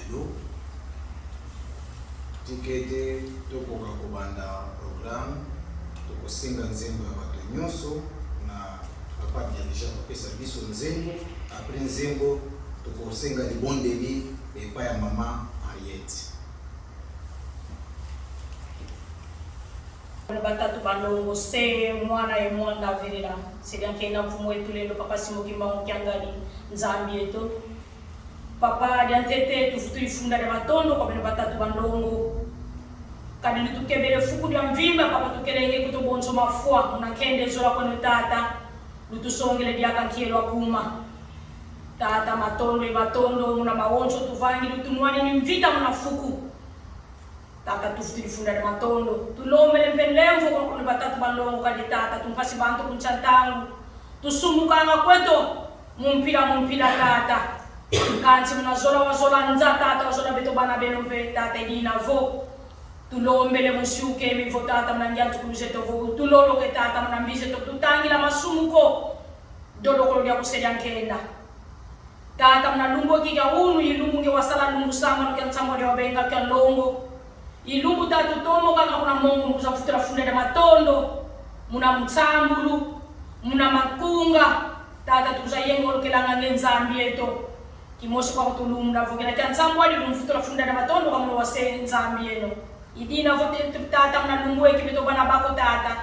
lelo tikete tokoka kobanda programme tokosenga nzembo ya bato nyonso na papa déjà kopesa biso nzembo. Après nzembo tokosenga libondeli epa ya mama Ariette. Batatu balongo se mwana e mwanda verera sedi ankena mfumu wetu lelo papa Simokimba Mukiangali Nzambi eto papa diantete tufutu ifunda de matondo kwa bene batatu balongo kadini tukebele fuku dia mvimba papa tukelenge kutobonzo mafua unakende zola kwa tata lutusongele dia kankielo akuma tata matondo muna maonzo tuvangi lutunwani ni mvita muna fuku tata tufutu ifunda de matondo tulomele mpenlemvo kwa kuna batatu balongo kadi tata tumpasi bantu kunchantangu tusumukanga kweto mumpila tata kanzi munazola wazola nza tata wazola beto bana beno pe tata idina vo tulombele mushuke mivo tata mnangiatu kuzeto vo tulolo ke tata mnambise to tutangira masumuko dodo ko dia kusedi ankenda tata mnalumbo kiga unu ilumbu nge wasala lumbu sama no kyantsamo de wabenga kyalongo ilumbu tatu tomo kana kuna mongo muza futura funde de matondo muna mtsambulu muna makunga tata tuzayengo kelanga ngenzambi eto kimoso kwa kutulumda vogela kyantsamo wadi lumfutura funde de matondo kama wase nzambi eno idina vote tata mna lumbu ekibeto bana bako tata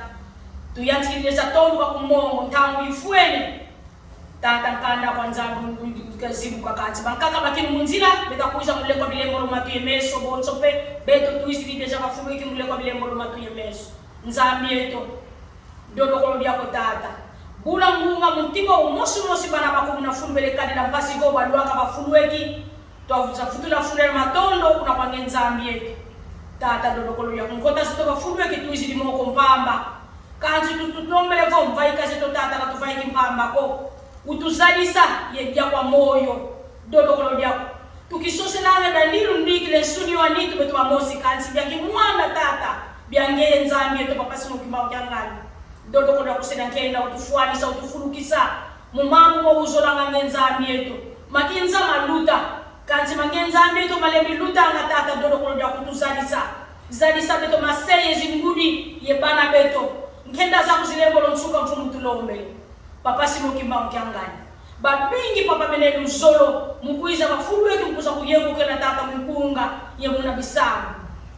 tuyantikileza tondo kwa kumongo ntangu ifuene tata nkanda kwa nzambu kazibu kakati bankaka bakini munzira beta kuiza mule kwa bilembo matu yemeso bonso pe beto tuisiri deja bafumu iki mule kwa bilembo matu yemeso nzambi eto dodo ko dia ko tata bula munga mutiko umosi bana bako mna fumbele kadi na mpasi go badwa ka bafumu eki to avuza futula funde matondo kuna kwa nzambi eto tata dodo ko ya kunkota sito bafumu eki tuisiri moko mpamba kanzi tutunombele vo mvai kaze to tata ka tuvai kimpamba ko utuzalisa yedia kwa moyo dodo ko dia tukisoselana dalilu ndikile studio anitu betu amosi kansi byangi mwana tata byange nzambi eto papa Simokimba Mukiangali dodo ko dia kuseda nkenda utufuanisa utufurukisa mumangu mo uzolanga nzambi eto makinza maluta kansi mangenza eto malembi luta nga tata dodo ko dia kutuzalisa zalisa beto maseye zingudi yebana beto nkenda za kuzilembo nsuka mfumu tulombe papa Simokimba Mukiangali babingi papa benelu zolo mukuiza bafumu yake mukuza kuyengo kena tata mkunga yemuna bisamu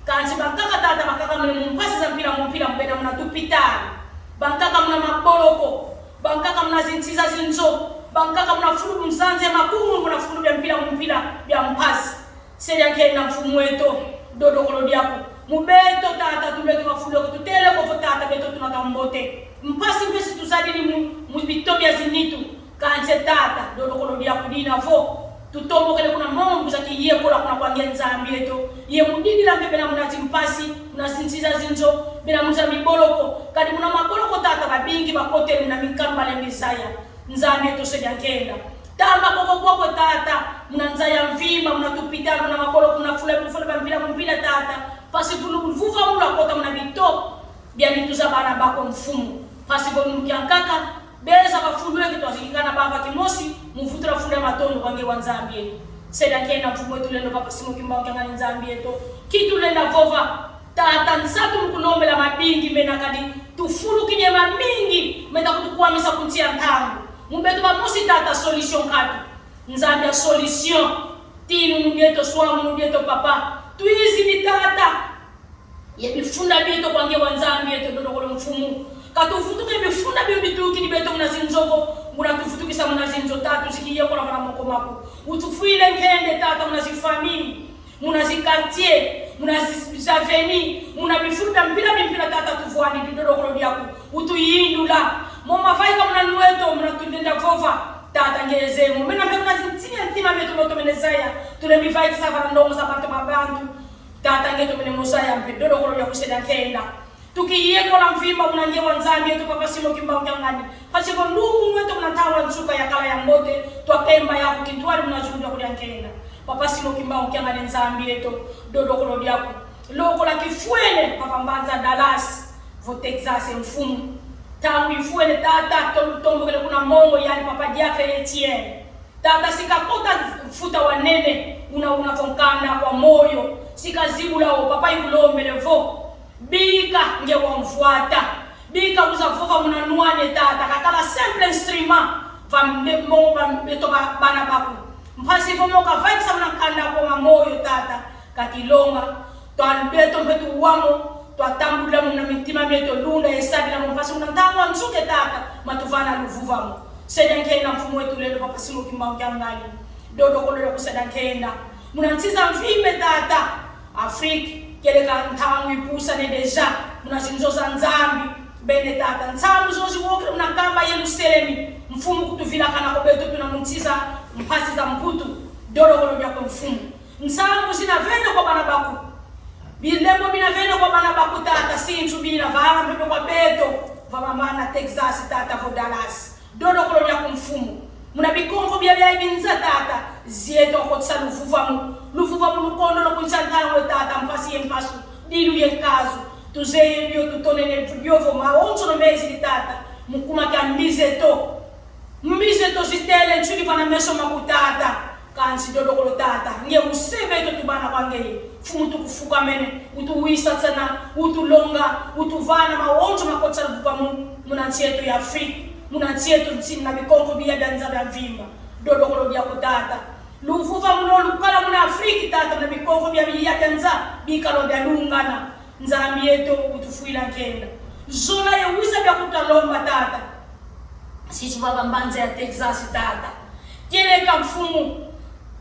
kanzi bankaka tata bakaka mune mumpasi za mpira mbena muna tupitani bankaka muna maboloko bankaka muna zintiza zinzo bankaka muna fulu mzanze makumu muna fulu bya mpira bya mpasi seja kena mfumu weto dodo kolodiako mubeto tata tubeke mafulu ko tutele ko tata beto tunakambote mpasi mbesi tuzadini mubitobya zinitu kanze tata dodo kolodia kudina vo tutombo kale kuna mombo za kiye kola kuna kwa nzambi eto ye mudidi la mbebe na munati mpasi unasinziza zinzo bila muza miboloko kadi muna maboloko tata babingi bakote na mikamba le misaya nzambi eto seja nkenda tamba koko tata muna nzaya mvima muna tupita muna maboloko muna fula mpila tata pasi vuva muna kota muna bito bia nituza bana bako mfumu pasi bonu mkiankaka beza bafumu yake twazikana baba kimosi mufutura funde matondo kwange wanzambi yetu seda kena mfumu wetu lendo papa Simokimba Mukiangali nzambi yetu kitu lenda vova tata nsatu mkunombela mabingi mena kadi tufuru kinyema mingi menda kutukwamisa kuntia ntangu mumbeto bamosi tata solution katu nzambi ya solution tinu nubieto swamu nubieto papa tuizi ni tata yebifunda bieto kwange wanzambi yetu dodo kolo mfumu katufutuke bifunda bituki ni beto mnazinzoko muna tufutukisa mnazinzo tatu zikiye kola kana moko mako utufuile nkende tata mnazifamili munazikartier munazisaveni munabifunda mpira tata tufuani dodo kolo diako utuyindula moma vaika mnanueto mnatundenda vova tata ngezemo mena mna zintinya ntima beto menezaya tulembivaika savana ndongo za bantu babantu tata ngeto mene musaya mpe dodo kolo ya kuseda nkenda tukiyeko la mvimba mnanje wanzambi yetu papa Simokimba Mukiangali pasipo ndungu mwetu mnatawa nsuka ya kala ya mbote twapemba ya kukintwali mnajuda kuli ankenda papa Simokimba Mukiangali nzambi yetu dodo kolo yako loko la kifuene papa Mbanza Dallas vo Texas mfumu tangu ifuene tata tombo kele kuna mongo yani papa Diakre Etienne tata sikapota futa wanene unavonkanda kwa moyo sikazibulao papa ikulombelevo bika nge wamfuata bika uzavuva munanuane tata kakala simple instrument beto bana baku mpasi fomo kavaikisa munakanda kwa moyo tata kakilonga twanbeto mpetu wamo twatambula muna mitima meto lunda esabila mpasi munantangwa nsuke tata matuvana luvuvamo sedankenda mfumu wetu lelo papa simu kimbao kyangali dodo kololo kusedankenda munantiza mvime tata Afrika keleka ntamu ipusa ne deja munazinzoza nzambi bene tata ntamu zozi woke unakamba Yerusalemi mfumu kutuvila kana kobeto tunamuntiza mpasi za mputu dodo kolobya kwa mfumu ntamu zinavenda kwa bana baku bilembo binavenda kwa bana baku tata sinchu bina vala mpepe kwa beto vamamana Texas tata vo Dallas dodo kolobya kwa mfumu muna bikongo bya ibinza tata zieto akotsa luvuvamu lukondo lokunchantangwe tata mpasi yempasu dilu yenkazu tuzeye byo tutonene byovo maonzo no mezi tata mukuma ka mizeto zitele nchuli vana meso makutata kansi dodokolo tata nge usebe to tubana kwange fumu tukufuka mene utuwisa sana utulonga utuvana maonzo makotsa luvuvamu munanchieto ya Afrika munanchieto nchini na bikongo bya danza bya vimba dodokolo bya kutata luvuva muno lukala muna Afrika tata na bikongo bya danza bikalo bya lungana nzambi yeto utufuila nkenda zona ya wisa bya kutalomba tata sisi baba mbanza ya Texas tata kile kamfumu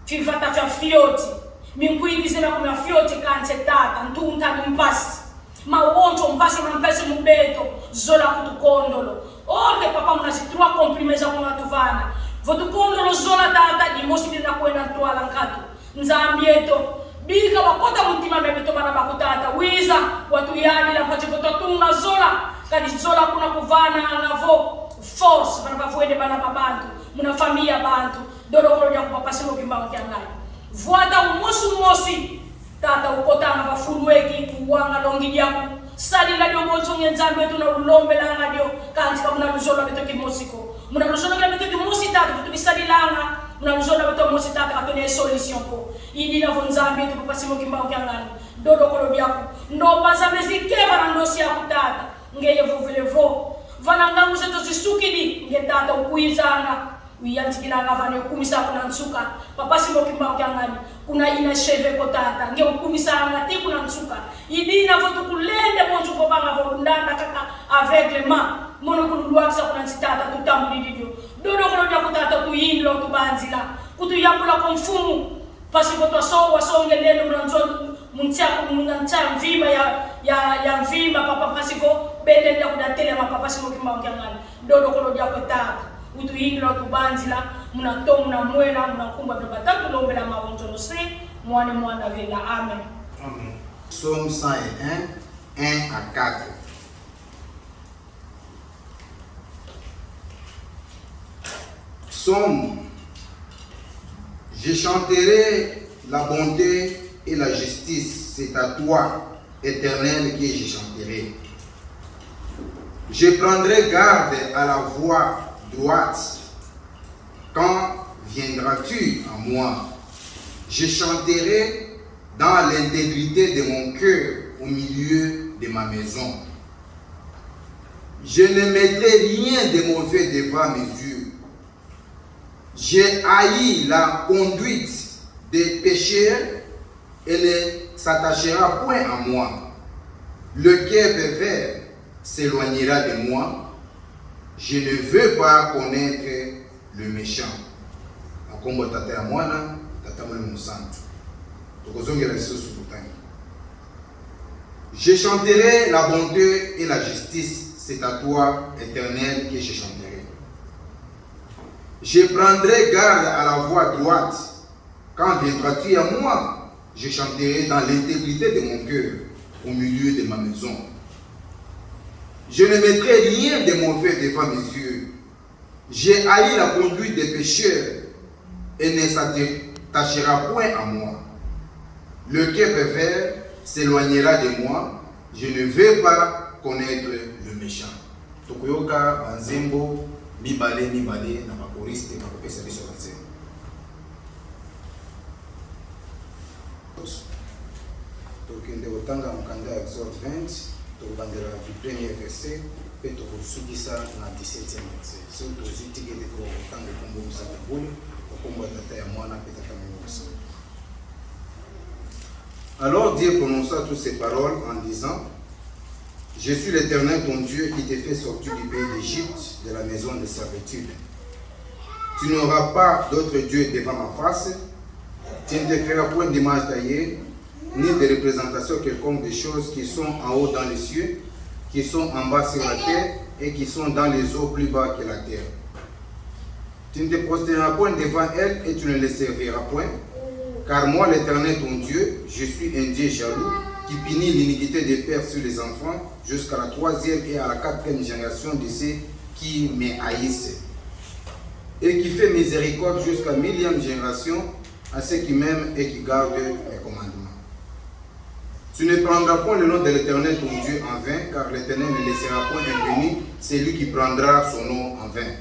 fivata vya fioti minguigize na kuna fioti kanse tata ntunta mpasi maonjo mpasi mampesi mubeto zola kutukondolo orke papa mnazitrua komprimeza kuna tuvana votukondolo zola tata dimosi dina kwenda ntwala nkatu nzambi yeto bika wakota mutima bebeto bana bakutata wiza watu yadi la pachiko totunga zola kadi zola kuna kuvana navo force bana bavuende bana babantu muna familia bantu dodo kolo ya kupapasimo kimbao kyangai vuata umosi tata ukotanga bafulueki uwanga longi yaku sadi la dio mozo ngenzambe yetu na ulombe la ngadio kanti ka muna luzola beto kimosiko muna luzola beto kimosi tata tutubisadi langa muna luzola beto mosi tata katone solution ko ili na vonzambe yetu papasimo kimbao kyangai dodo kolo biaku ndo baza mezikeva na ndosi ya kutata ngeye vuvelevo vana ngangu zetu zisukidi nge tata ukuizanga uyantikilanga vane ukumisa kuna nsuka papasimo kimbao kyangani kuna ina sheve ko tata nge ukumisa ngati kuna nsuka idina votu kulende bonjo ko banga volundana kaka aveuglement mono kululwakisa kuna nsitata tutambulidio dodo kono dia kutata tuyindo tubanzila kutuyambula ko mfumu pasi votu so wasonge lendo mranzo muncha mvima ya mvima papa pasiko bende dia kudatele mapapa simo kimbao kyangani dodo kono dia kutata utu hindro tubanzila munato munamwela munakumba byo batatu lombela maonjo no se mwana vela amen. Amen. Psaume 101 1 à 4. Psaume. Je chanterai la bonté et la justice, c'est à toi, Éternel, que je chanterai. Je prendrai garde à la voie droite. Quand viendras-tu à moi? Je chanterai dans l'intégrité de mon cœur au milieu de ma maison. Je ne mettrai rien de mauvais devant mes yeux. J'ai haï la conduite des pécheurs et ne s'attachera point à moi. Le cœur pervers s'éloignera de moi. Je ne veux pas connaître le méchant. Je chanterai la bonté et la justice, c'est à toi, Éternel, que je chanterai. Je prendrai garde à la voie droite. Quand viendras-tu à moi? Je chanterai dans l'intégrité de mon cœur, au milieu de ma maison. Je ne mettrai rien de mauvais devant mes yeux. J'ai haï la conduite des pécheurs et ne s'attachera point à moi. Le cœur pervers s'éloignera de moi. Je ne veux pas connaître le méchant. Tokoyoka banzembo mibale na makoriste bakopesa biso banzembo. tokende kotanga mokanda ya Exode 20 tokobandela du premier verset mpe tokosukisa na 17e verset so tozwi tikete tokotanga kombo mosaka bule okombo ya tata ya mwana mpe tata mokosa. Alors Dieu prononça toutes ces paroles en disant: Je suis l'Éternel ton Dieu qui t'ai fait sortir du pays d'Égypte, de la maison de servitude. Tu n'auras pas d'autre Dieu devant ma face. Tu ne te feras point d'image taillée, ni de représentation quelconque des choses qui sont en haut dans les cieux, qui sont en bas sur la terre et qui sont dans les eaux plus bas que la terre. Tu ne te prosterneras point devant elles et tu ne les serviras point, car moi, l'Éternel ton Dieu, je suis un Dieu jaloux, qui punit l'iniquité des pères sur les enfants jusqu'à la 3e et à la 4e génération de ceux qui me haïssent, et qui fait miséricorde jusqu'à 1000e génération à ceux qui m'aiment et qui gardent mes commandements. Tu ne prendras point le nom de l'Éternel ton Dieu en vain, car l'Éternel ne laissera point impuni celui qui prendra son nom en vain.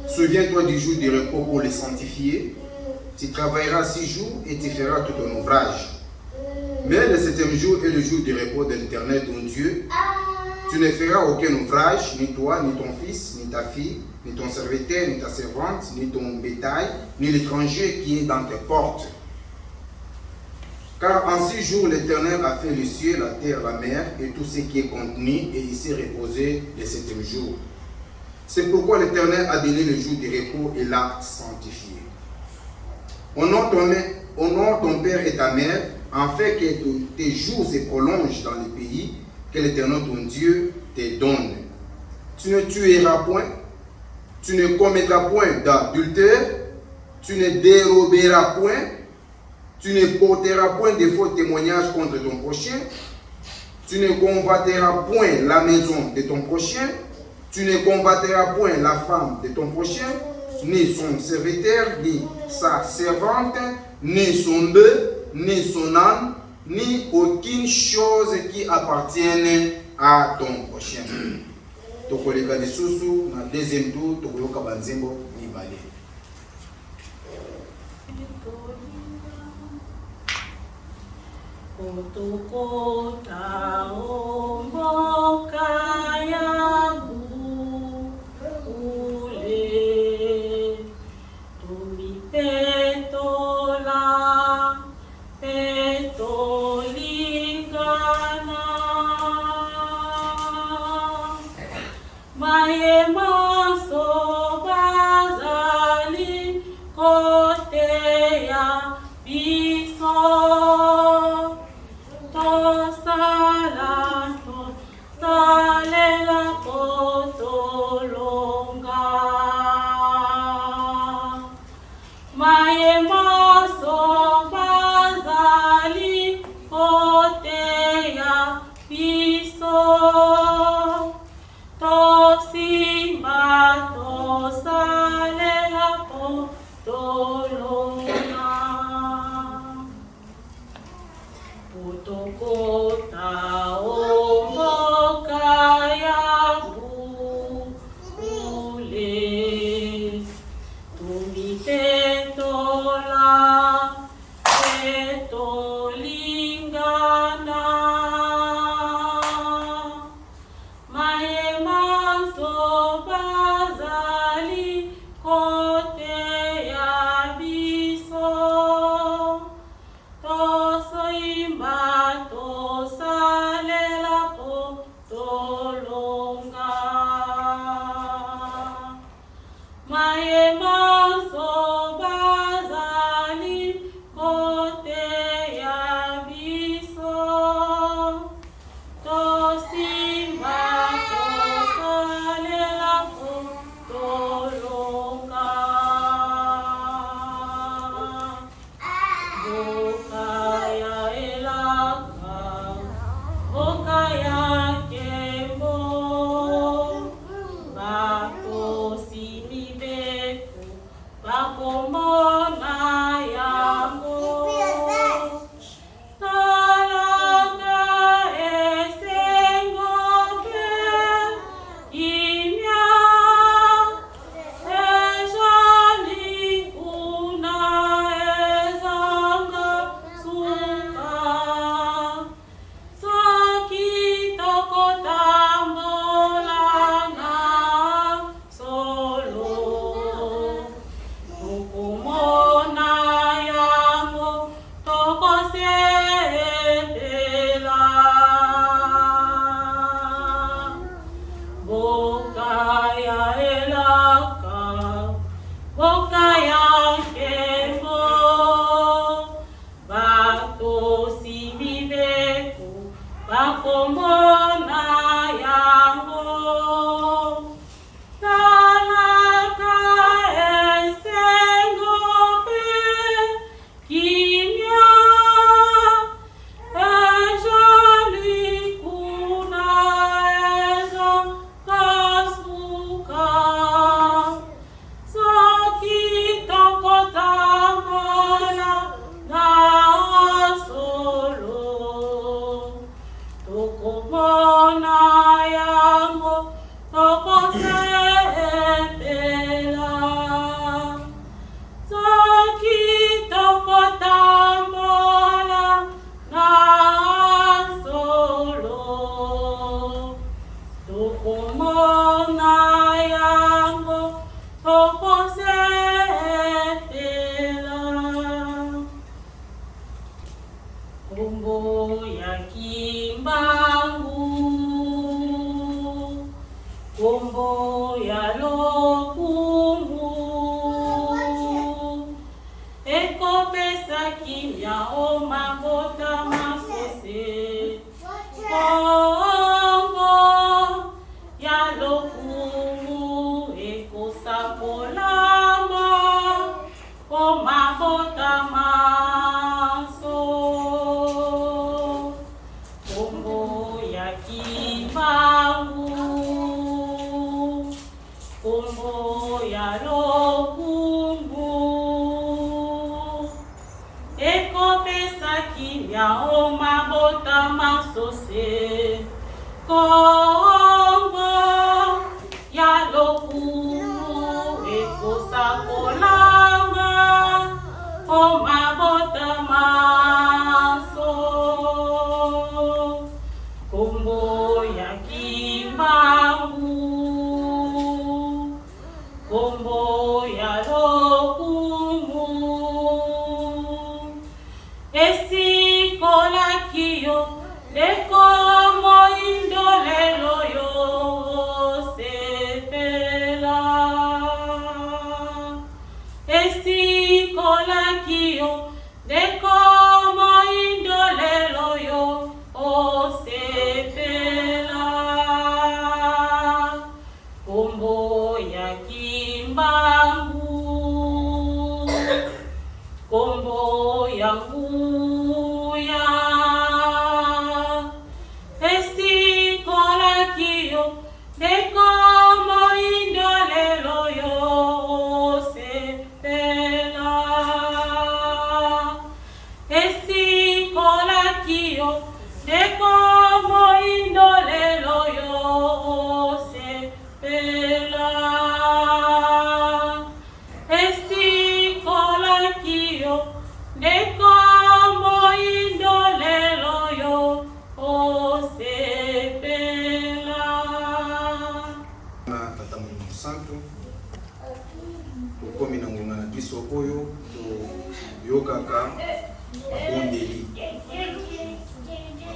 Souviens-toi du jour du repos pour le sanctifier. Tu travailleras 6 jours et tu feras tout ton ouvrage. Mais le 7e jour est le jour du repos de l'Éternel ton Dieu. Tu ne feras aucun ouvrage, ni toi, ni ton fils, ni ta fille, ni ton serviteur, ni ta servante, ni ton bétail, ni l'étranger qui est dans tes portes. Car en 6 jours, l'Éternel a fait les cieux, la terre, la mer et tout ce qui est contenu, et il s'est reposé le 7e jour. C'est pourquoi l'Éternel a donné le jour du repos et l'a sanctifié. Honore ton père et ta mère, afin que tes jours se prolongent dans le pays que l'Éternel ton Dieu te donne. Tu ne tueras point, tu ne commettras point d'adultère, tu ne déroberas point, tu ne porteras point de faux témoignages contre ton prochain, tu ne convoiteras point la maison de ton prochain, tu ne convoiteras point la femme de ton prochain, ni son serviteur, ni sa servante, ni son bœuf, ni son âne, ni aucune chose qui appartienne à ton prochain. Tokoleka lisusu na deuxième tour tokoyoka banzembo mibale. Kotokota omboka yangu ule tumipetola petolingana mayemaso bazali koteya biso salela potolonga mayemaso bazali koteya biso tosimba tosalela potolonga potokota omboka yangu ule tumipetola petolingana mayemaso bazali koteya biso tosoimba tosalela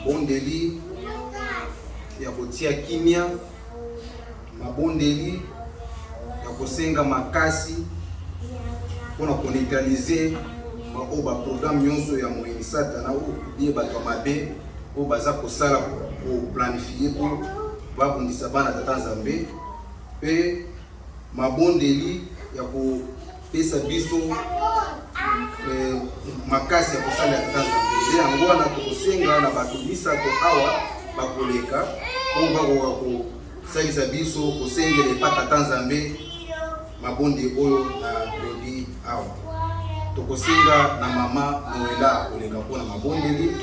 Mabondeli ya kotia kimia, mabondeli ya kosenga makasi pona koneutraliser ba programme nyonso ya moyinisata na oubie bato mabe o baza kosala ko planifier po babundisa bana tata Nzambe, pe mabondeli ya kopesa biso makasi ya kosala ya tata Nzambe. Yango wana tokosenga na bato misato awa bakoleka po bakoka kosalisa biso kosengela epa tata Nzambe mabonde oyo na lodi awa. Tokosenga na mama Noela akoleka mpona mabondeli,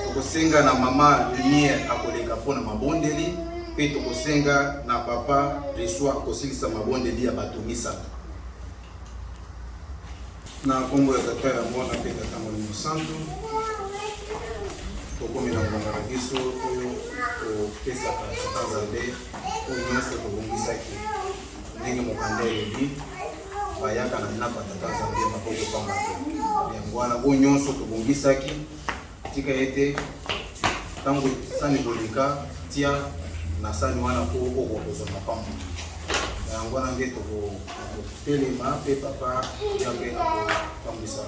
tokosenga na mama Lumière akoleka mpona mabondeli, pe tokosenga na papa Reswa akosilisa mabondeli ya bato misato. Na kombo ya tata ya mwana pe tata Molimo Santo, tokomi na nganga na biso oyo kopesaka tata Nzambe oyo nyonso tobongisaki ndenge mokanda elobi. bayaka na nina patata zange maboko pamba te yangwana bo nyonso tobongisaki tika ete tango sani bolika tia na sani wana ko okokoza mapamba yangwana nge telema pe papa yabe akopambisa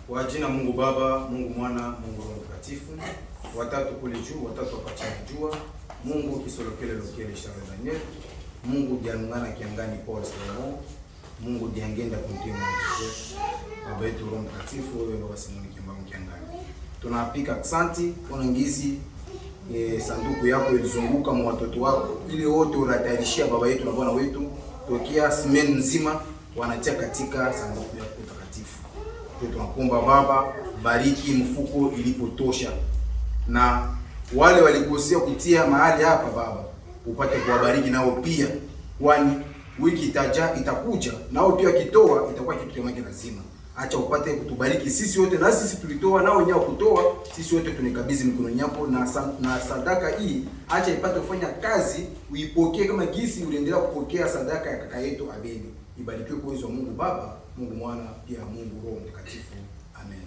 kwa jina Mungu Baba, Mungu Mwana, Mungu Roho Mtakatifu, watatu kule juu, watatu hapa chini jua, Mungu kisolokele lokele Charles Daniel, Mungu dianungana kiangani Paul Salomon, Mungu diangenda kuntimu Joseph, Baba yetu Roho Mtakatifu, wewe Baba Simoni Kimbao kiangani. Tunapika asante kwa ngizi sanduku yako ilizunguka mwa watoto wako ili wote unatayarishia Baba yetu na Bwana wetu tokea simeni nzima wanatia katika sanduku yako takatifu. Tunakuomba Baba, bariki mfuko ilipotosha, na wale walikosea kutia mahali hapa Baba upate kuwabariki nao pia, kwani wiki itakuja nao pia kitoa itakuwa kitu kama lazima. Acha upate kutubariki sisi wote, na sisi tulitoa nao nyao kutoa, sisi wote tunikabidhi mikononi yako, na sadaka hii acha ipate kufanya kazi, uipokee kama gisi uliendelea kupokea sadaka ya kaka yetu Abeli. Ibarikiwe kwa uwezo wa Mungu Baba, Mungu Mwana, pia Mungu Roho Mtakatifu. Amen.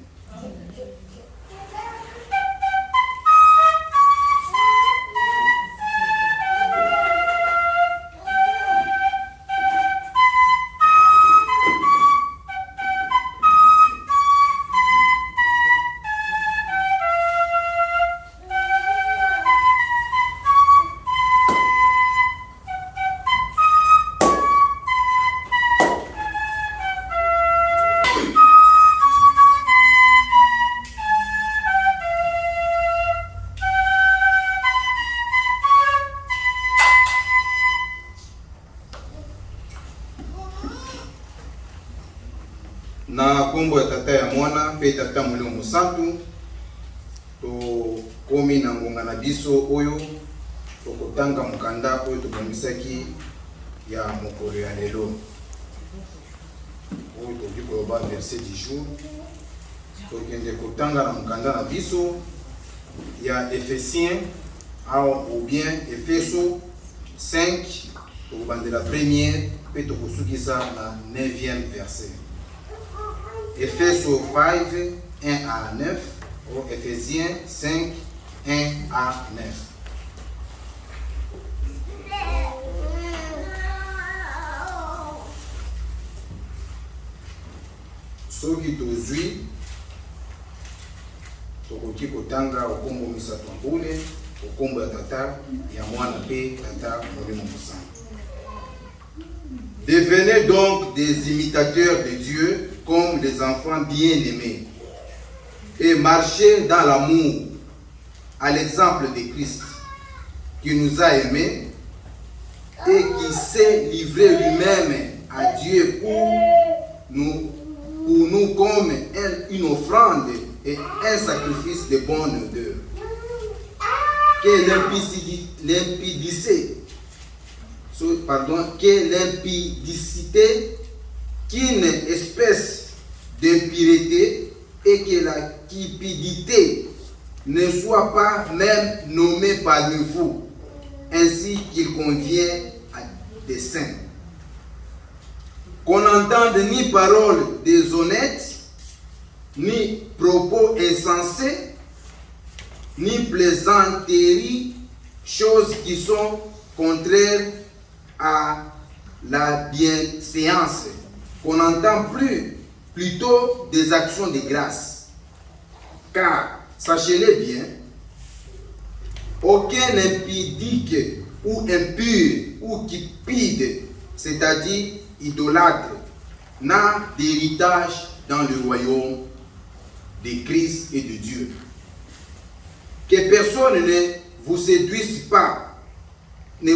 Na kombo ya tata ya mwana pe tata mulio musantu to komi na ngonga na biso oyo to kotanga mukanda oyo to komisaki ya mokolo ya lelo oyo to diko ba verset du jour to kende kotanga na mukanda na biso ya Ephésiens ou bien Efeso 5 to bandela première pe to kosukisa na 9e verset. Ephésiens 5, 1 à 9, ou Ephésiens 5, 1 à 9. Soki tozwi tokoki kotanga okombo misato mbule, okombo ya tata ya mwana pe tata molimo musantu. Devenez donc des imitateurs de Dieu comme des enfants bien-aimés et marchez dans l'amour à l'exemple de Christ qui nous a aimés et qui s'est livré lui-même à Dieu pour nous comme une offrande et un sacrifice de bonne odeur. Que l'impudicité, qu'une espèce d'impureté et que la cupidité ne soit pas même nommée parmi vous, ainsi qu'il convient à des saints. Qu'on n'entende ni paroles déshonnêtes, ni propos insensés, ni plaisanteries, choses qui sont contraires à la bienséance, qu'on n'entend plus, plutôt des actions de grâce. Car, sachez-le bien, aucun impudique ou impur ou cupide, c'est-à-dire idolâtre n'a d'héritage dans le royaume de Christ et de Dieu. Que personne ne vous séduise par des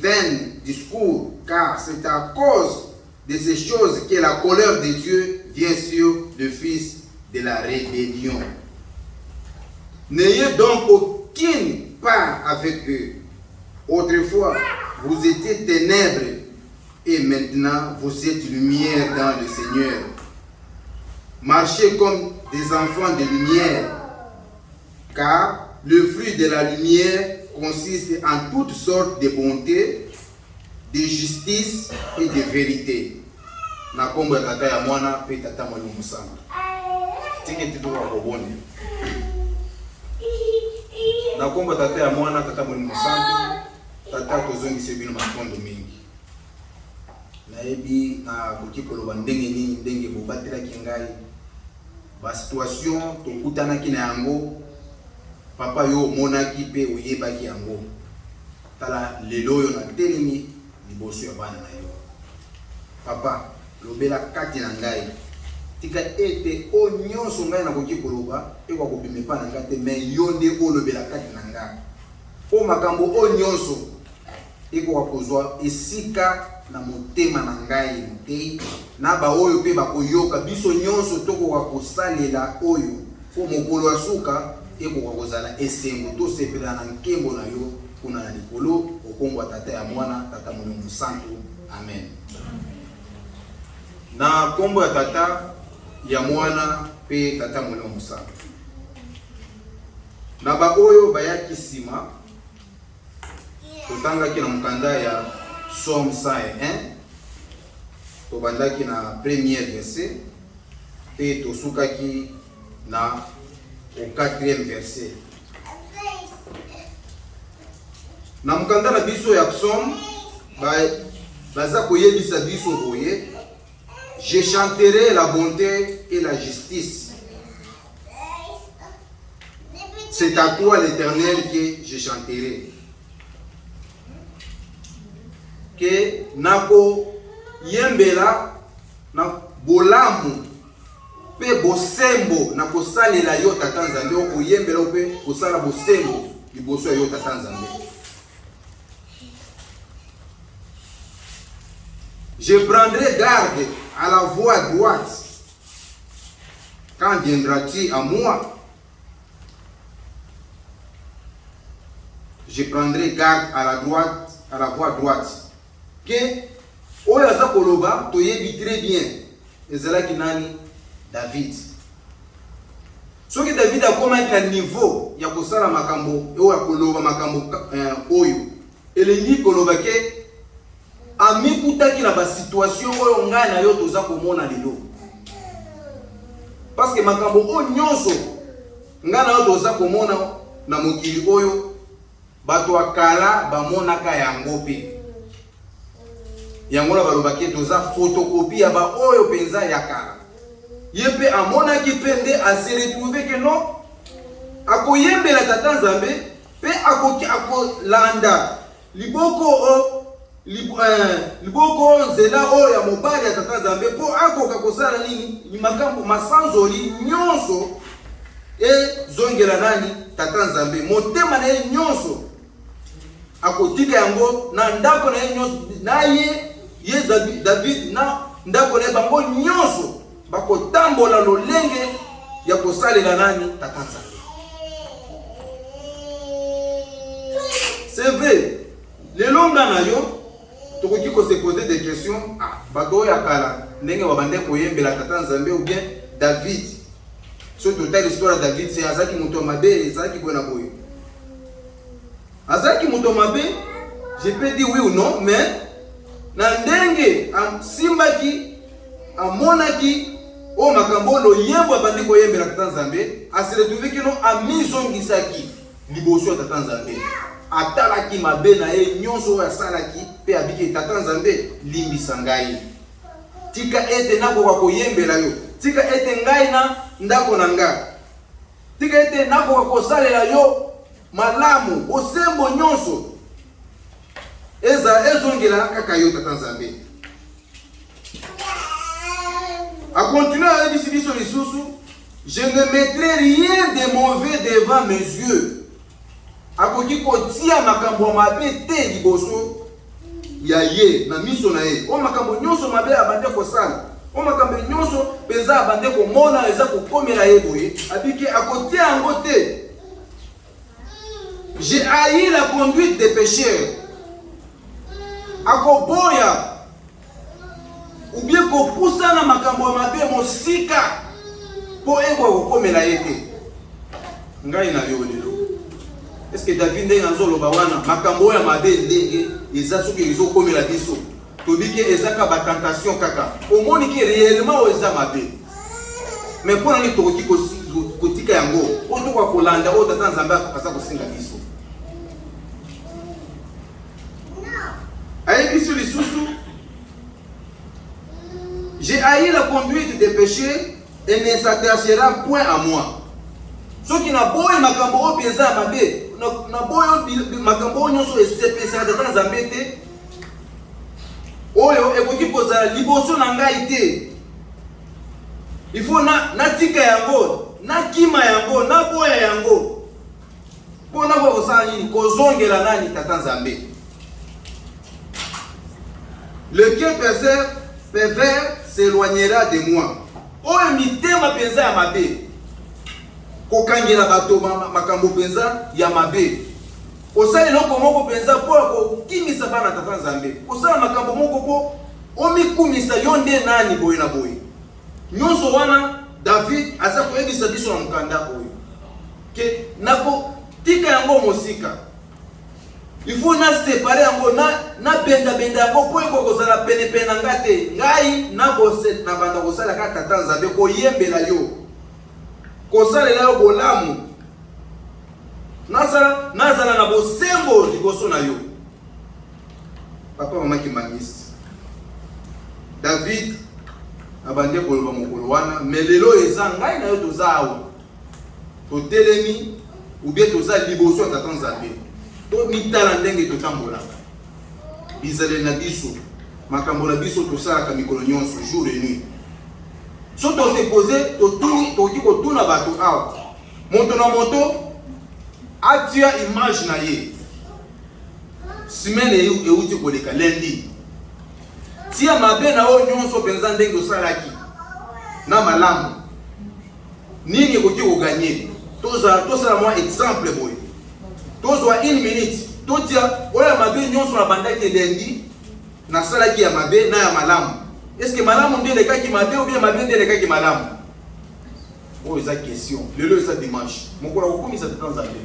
vains discours, car c'est à cause de ces choses que la colère de Dieu vient sur le fils de la rébellion. N'ayez donc aucune part avec eux. Autrefois, vous étiez ténèbres et maintenant vous êtes lumière dans le Seigneur. Marchez comme des enfants de lumière, car le fruit de la lumière consiste en toutes sortes de bonté, de justice et de vérité. Na kombo ya tata ya mwana pe tata mwana musanga. Tike titu wa koboni. Na kombo tata ya mwana tata mwana musanga. Tata tozongi sebino makondo mingi. Na ebi na kokikolo ndenge nini ndenge bobatela kingai. Ba situation to kutana kina yango. Papa yo monaki pe oyebaki yango. Tala lelo yo na telemi liboso ya bana na yo. Papa lobela kati na ngai. Tika ete o nyonso ngai na koki koloba e kwa kopime pa na ngate me yo nde o lobela kati na ngai. O makambo o nyonso e kwa kozwa esika na motema na ngai mutei na ba oyo pe bakoyoka biso nyonso toko kwa kosalela oyo ko mokolo asuka e kwa kozala esengo to sepela na nkembo na yo kuna na likolo okombo tata ya mwana tata Molimo Santo. Amen. Na kombo ya tata ya mwana pe tata Molimo Santo. Na ba oyo bayaki sima totangaki na mukanda ya Psaume 101 tobandaki na premier verset pe tosukaki na au 4e verset. Na mukanda na biso ya Psaume baza koyebisa biso boye: je chanterai la bonté et la justice. C'est à toi l'Éternel que je chanterai. Que nako yembela na bolamu pe bosembo na kosalela yo tata Nzambe o yembela pe kosala bosembo liboso ya yo tata Nzambe. Je prendrai garde à la voie droite. Quand viendras-tu à moi? Je prendrai garde à la droite, à la voie droite. Que oyaza koloba toyebi très bien ezalaki nani? David. Soki David akomaki na niveau ya kosala makambo oyo ya koloba makambo oyo elengi koloba ke amikutaki na ba situation oyo ngai na yo toza komona lelo. Parce que makambo o nyonso ngai na yo toza komona na mokili oyo bato akala bamonaka yango pe. Yango la balobaki toza photocopie ya ba oyo penza ya kala. Yepe amonaki pende a se retrouver que non akoyembela tata Nzambe pe akolanda liboko nzela oyo ya mobali ya tata Nzambe po akoka kosala nini ni makambo masanzoli nyonso zongela nani tata Nzambe motema na ye nyonso akotika yango na ndako na ye nyonso na ye David na ndako na ye bango nyonso bakotambola lolenge ya kosalela nani tata Nzambe. C'est vrai lelo ngana yo tokoki ko se poser des questions. Bato ya kala ndenge babande koyembela tata Nzambe ou bien David. So total histoire de David c'est azaki moto mabe ezaki bona boyo. Azaki moto mabe, je peux dire oui ou non, mais na ndenge simbaki amonaki o makambo lo yembo abandi koyembela tata Nzambe asile trouvé que non amizongisaki liboso tata Nzambe. Atalaki mabe na ye nyonso ya salaki pe abiki tata Nzambe limbisa ngai. Tika ete nako kwa koyembela yo. Tika ete ngai na ndako na ngai. Tika ete nako kwa kosalela yo malamu osembo nyonso. Ezongela kaka yo tata Nzambe. A continuer à dire sur les sous, je ne mettrai rien de mauvais devant mes yeux. A koki kotia makambo mabe te liboso ya ye na miso na ye. O makambo nyonso mabe abande kosala. O makambo nyonso peza abande komona eza kokomela ye boye. Abiki akotia yango te. J'ai haï la conduite des pécheurs. Akoboya ou bien kopoussa na makambo mabe mosika po eko kokomela ye te. Ngai na yo lelo. Est-ce que David ndenge azoloba wana makambo ya mabe ndenge eza soki ezokomela biso tobiki ezaka ba tentation kaka omoni ki réellement eza mabe mais pour nani tokoki kotika yango oto kwa kolanda oto tata nzambe asa kosenga biso ayi biso lisusu j'ai haï la conduite des péchés et ne s'attachera point à moi. Soki na boye makambo o penza mabe na boye makambo nyonso esepesa tata nzambe te oyo ekoki kozala liboso na ngai te. Il faut na tika yango na kima yango na boya yango pona ko kosala nini kozongela nani tata nzambe. Le cœur pervers s'éloignera de moi. Oyo mitema penza ya mabe kokangela bato makambo penza ya mabe osali loko moko penza po kokimisa bana tata nzambe osala makambo moko po omikumisa yo nde nani boye na boye nyonso wana David asa koyebisa biso na mukanda oyo ke nako tika yango mosika il faut na séparer yango na benda yango po eko kozala pene na ngate ngai na bose na banda kosala ka tata nzambe koyembela yo kosalela yo bolamu nazala na bosembo liboso na yo. Papa mama Kimangisi David abande koloba mokolo wana melelo eza ngai na yo toza awa totelemi ou bien toza liboso ya tata nzambe to mitala ndenge totambolaka bizale na biso makambo na biso tosalaka mikolo nyonso jour et nuit. So to se poser toki kotuna bato awa moto na moto atia image na ye semaine euti koleka lundi tia mabe na oyo nyonso penza ndenge osalaki na malamu nini ekoki koganye tosala mwa exemple boye tozwa 1 minute totia oyo mabe nyonso na bandaki lundi nasalaki ya mabe na ya malamu. Est-ce que malamu nde lekaki mabe ou bien mabe nde lekaki malamu? Oh, eza question. Lelo eza dimanche. Mokola kokomisa tata nzambe.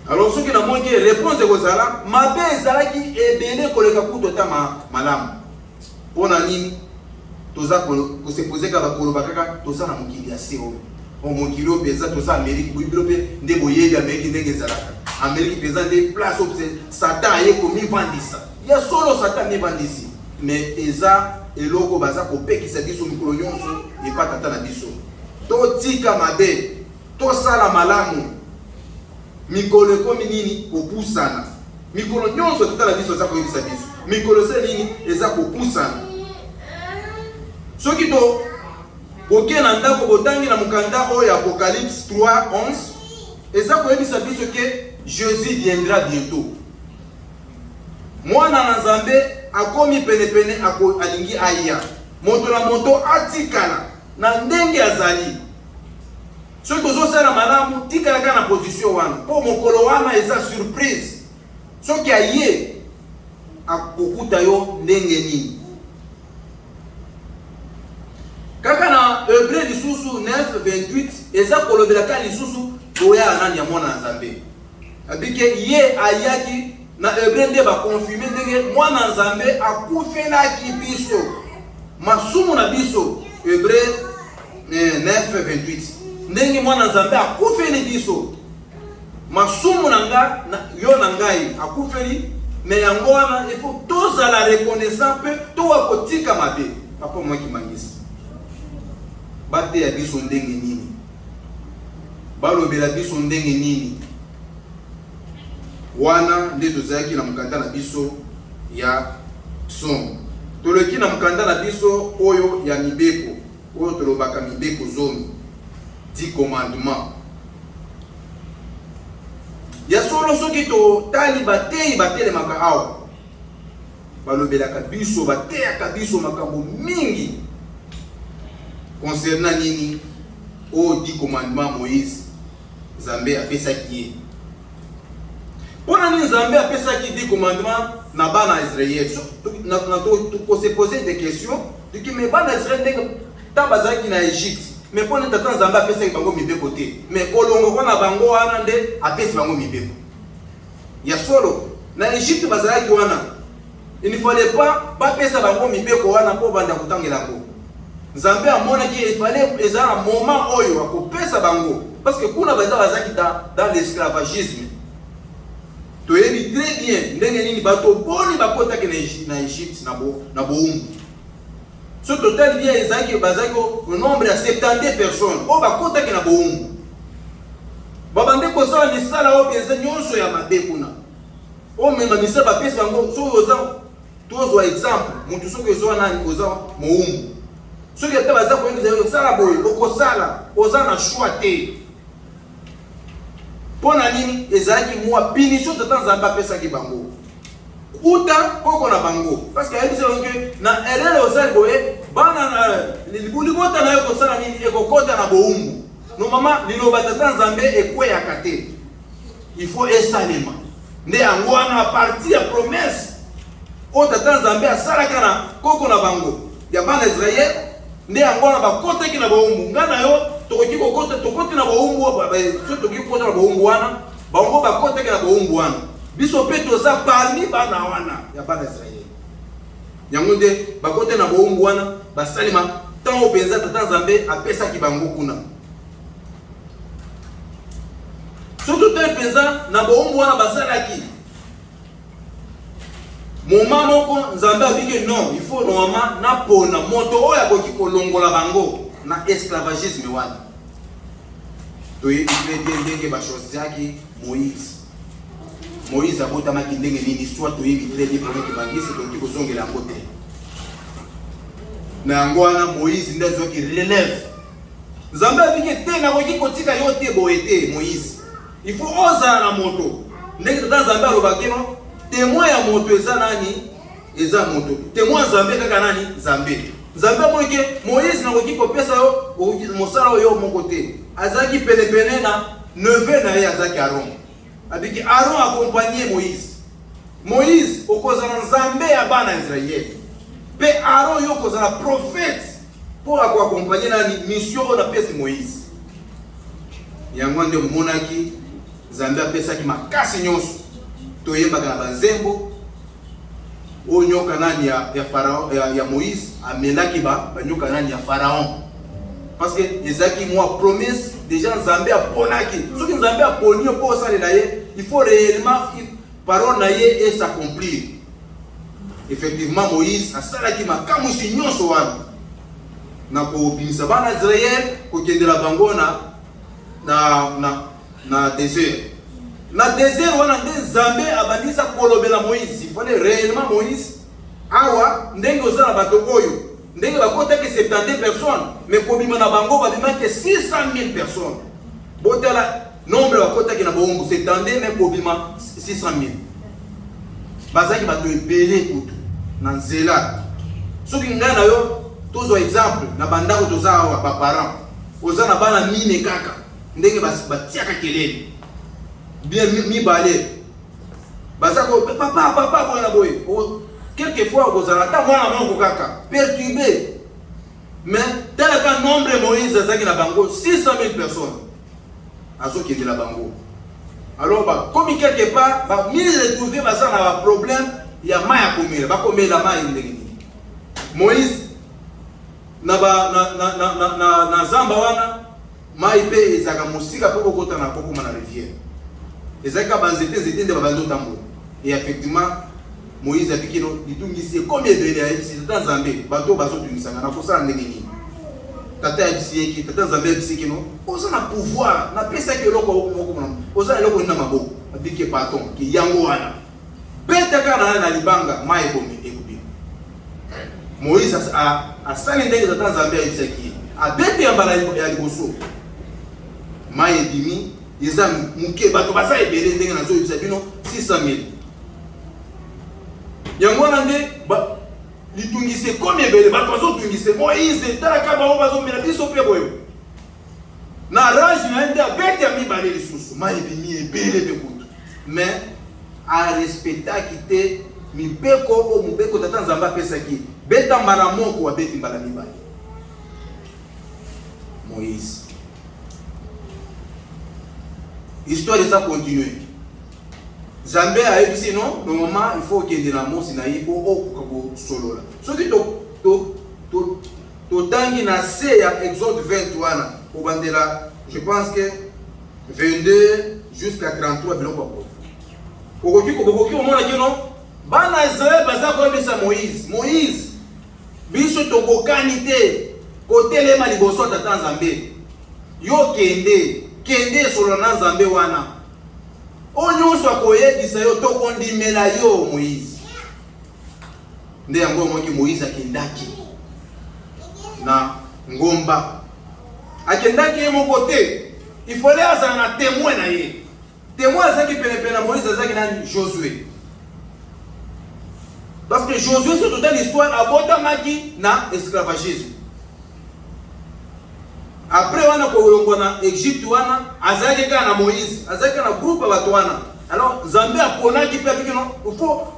Alors soki na monki réponse kozala mabe ezalaki ebele koleka kuto ta malamu. Pona nini? Toza ko se poser ka bakoloba kaka toza na mokili ya seo. O mokili o peza toza Amérique bibilo pe nde boyebi Amérique ndenge ezalaka. Amérique peza nde place op Satan ayeko mi vandisa. Ya solo Satan mi vandisi. Mais eza eloko baza kopekisa biso mikolo nyonso epa tata na biso to tika mabe to sala malamu mikolo ekomi nini kopusana mikolo nyonso tata na biso eza koyebisa biso mikolo se nini eza kopusana soki to boke na ndako botangi na mukanda oyo Apocalypse 3:11 eza koyebisa biso ke Jésus viendra bientôt. Mwana na nzambe akomi pene alingi aya moto na moto atikala na ndenge azali soki tozosala malamu tikala kaka na position wana po mokolo wana eza surprise soki aye akokuta yo ndenge nini kaka na Hébreu lisusu 9:28 eza kolobelaka lisusu boya nani ya mwana na nzambe abike ye ayaki na Hébreu nde ba confirmer ndenge mwana nzambe akufelaki biso masumu na biso. Hébreu 9:28 ndenge mwana nzambe akufeli biso masumu na nga yo na ngai akufeli me yango wana il faut tozala reconnaissant pe to wakotika mabe. Papa mwa Kimangisi bate ya biso ndenge nini balobela biso ndenge nini wana nde tozalaki na mukanda na biso ya son toloki na mkanda na biso oyo ya mibeko oyo tolobaka mibeko zomi 10 commandements ya solo soki totali bateyi batelemaka awa balobelaka biso bateyaka biso makambo mingi concernant nini oyo 10 commandements Moïse Nzambe apesaki ye. Mpona nini Nzambe apesaki 10 commandements na bana Israël? On se poser des questions. Mais bana Israël ndenge ta bazaki na Égypte. Mais mpona tata Nzambe apesaki bango mibeko te. Mais kolongo na bango wana nde apesi bango mibeko. Ya solo na Égypte bazalaki wana. Il ne fallait pas bapesa bango mibeko wana po banda kutangela ngo. Nzambe amonaki il fallait ezala moment oyo akopesa bango parce que kuna bazaki dans l'esclavagisme. Tu es très bien ndenge nini bato boni bakota ke na Égypte na boumbu. Ce total bien ezaki bazaki au nombre de 70 personnes o bakota ke na boumbu. Babande ko sala misala o penza nyonso ya mabe kuna. O mema misala bapesa bango so oza tozo exemple mutu soki oza nani oza moumbu. Soki ata baza ko ngiza sala boy okosala oza na choix te. Pona nini ezaki mwa punition de temps en temps pesa ki bango. Uta koko na bango parce que elle dit que na erreur osali boye bana na libuli bota na yoko sala nini ekokota na boumbu. No mama liloba tata Nzambe ekwe ya kate. Il faut esalema. Nde angwana a partir ya promesse. O tata Nzambe asala kana koko na bango. Ya bana Israël nde angwana bakota ki na boumbu. Ngana yo tokoki kokota tokoti na boumbu so tokoki kokota na boumbu wana bango bakota ke na boumbu wana biso pe toza parmi bana wana ya bana Israël yango nde bakota na boumbu wana basalima tango penza tata Nzambe apesa ki bango kuna surtout te penza na boumbu wana basalaki moment moko Nzambe abiki non il faut normalement na pona moto oya koki kolongola bango na esclavagisme wana. Toye ndenge ba chose yaki Moïse abota maki ndenge nini histoire toye bitre ni premier que bangisi toki kozongela ngote. Na ngwana Moïse ndazo ki relève. Nzambe abiki te na koki kotika yote boete Moïse. Il faut oza na moto. Ndenge tata Nzambe alobakeno témoin ya moto eza nani? Eza moto. Témoin Nzambe kaka nani? Nzambe. Nzambe moike Moïse na koki kopesa yo mosala oyo mon côté azaki pene na neveu na ye azaki Aaron abiki Aaron accompagner Moïse okozala Nzambe ya bana Israël pe Aaron yo kozala prophète pour accompagner nani mission na pesi Moïse yango nde monaki Nzambe apesaki makasi nyonso toyebaka na banzembo onyoka nani ya Pharaon ya Moïse amelaki banyoka nani ya Pharaon parce que ezaki moi promesse déjà Nzambe aponaki soki Nzambe aponi po salela ye il faut réellement parole na ye et s'accomplir. Effectivement Moïse asalaki makamu si nyonso wana na ko bimisa bana Israël ko kendela bango na désert. Na désert wana nde Nzambe abandisa kolobela Moïse. Il fallait réellement Moïse awa ndenge ozala bato oyo ndenge bakota ke 70 personnes mais kobima na bango babima ke 600 000 personnes. Botala nombre bakota ke na bongo 70 mais kobima 600 000. Bazaki bato ebele kutu na nzela. Soki ngai na yo tozo exemple na bandako toza awa ba parents oza na bana mine kaka ndenge batiaka kelele bien mibale bazako papa bona boy quelquefois kozala ta mwana moko kaka perturbé mais tel que nombre Moïse azaki na bango 600 000 personnes azoki de la bango alors comme quelque part ba mise retrouver baza na problème ya maya komela ba komela maya ndenge Moïse na zamba wana mai pe ezaka musika po kokota na kokoma na rivière. Ezaka banzete nzete nde babando tambo. Et effectivement Moïse a dit que ditungisi combien de ya ipsi tata Nzambe bato bazo tunisanga na kosala ndenge nini. Tata ipsi ki tata Nzambe ipsi kino oza na pouvoir na pesa ke loko moko na oza loko na maboko abike pardon ki yango wana. Beta kana na libanga mai bomi ekubi. Moïse asali ndenge tata Nzambe ayebisaki abete ya mbala ya liboso mai ebimi eza muke bato baza ebele ndenge nazoyebisa bino 600,000 yango wana nde litungise komi ebele bato bazotungise Moïse talaka bango bazomela biso mpe boyo na rage na nde abete ya mibale lisusu mai ebimi ebele mpe kutu mais arespectaki te mibeko o mubeko tata Nzambe apesaki beta mbala moko abeti mbala mibale. Moïse. Histoire ça continue. Nzambe a ebisi non, normalement il faut qu'il y ait de l'amour sinaï pour okako solo là. Ce qui to tangi na se ya Exode 23 au bandela, je pense que 22 jusqu'à 33 biloko. Okoki ko mona ki non bana Israël baza ko bisa Moïse. Moïse biso tokokani te kotelema liboso tata Nzambe. Yo kende solo na Nzambe wana. Onyoso akoyebisa yo tokondimela yo Moïse. Nde yango moki Moïse akendaki na ngomba. Akendaki ye moko te. Il fallait azala na témoin na ye. Témoin azaki pene Moïse azaki na Josué. Parce que Josué c'est toute l'histoire abotamaki na esclavagisme. Après wana ko longo na Égypte wana azaki na Moïse, azaki na groupe bato wana. Alors Nzambe aponaki pe akino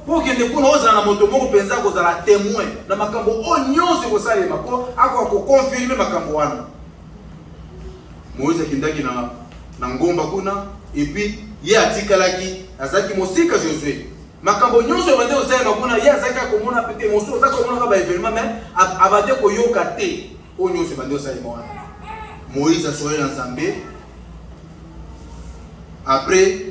faut que ne kuna oza na moto moko penza ko za témoin na makambo onyonse ko sale mako ako confirmer makambo wana. Moïse akindaki na ngomba kuna et puis ye atikalaki azaki mosika Josué. Makambo nyonso bande osala makuna ye azaka komona pete moso ozaka komona ba événement mais abate ko yoka te onyonso bande osala mwana. Moïse a soyé dans Nzambe. Après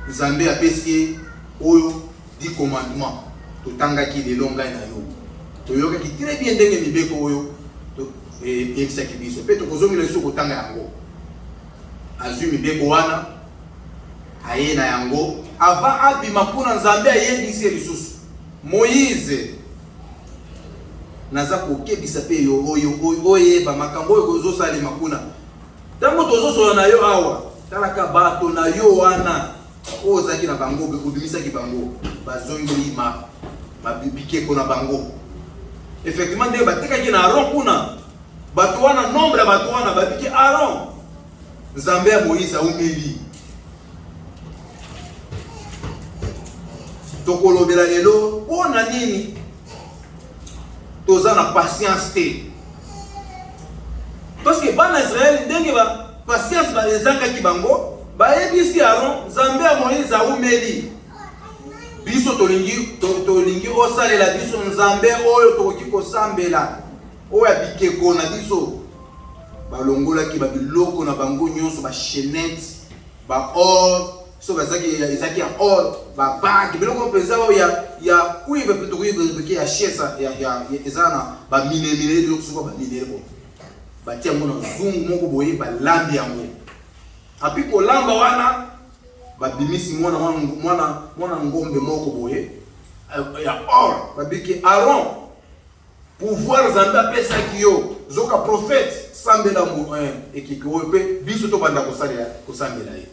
Nzambe a pesé oyo 10 commandements. Totangaki de longa na yo. Toyoka ki très bien ndenge mibeko oyo to ebisaki biso. Pe to kozongela so kotanga yango. Azui mibeko wana aye na yango avant abima kuna Nzambe ayebisi lisusu. Moïse naza kokebisa pe yo oyo ba makambo oyo kozosala makuna. Tango tozosola na yo awa, talaka bato na yo wana ozaki na bango obimisaki bango bazongeli mabibike ko na bango. Effectivement ndenge batekaki na Aaron kuna bato wana nombre ya bato wana babiki Aaron. Nzambe ya Moïse aumeli. Tokolobela lelo pona nini toza na patience te. Parce que bana Israël ndenge ba patience ba ezanga ki bango ba ebisi Aaron Nzambe ya Moïse aumeli. Biso tolingi osalela biso Nzambe oyo tokoki kosambela oyo abikeko na biso balongola ki ba biloko na bango nyonso ba chaînette ba or so bazaki ezaki en or ba bag biloko pesa ya kuiva plutôt que ya chesa ya ezana ba minere donc so ba minere ko ba tia mona zungu moko boye ba lambi yango api ko lamba wana ba bimisi mwana ngombe moko boye ya or ba biki Aaron pouvoir Nzambe pesa kiyo zoka prophète sambela mo ekiko pe biso to banda ko sambela ye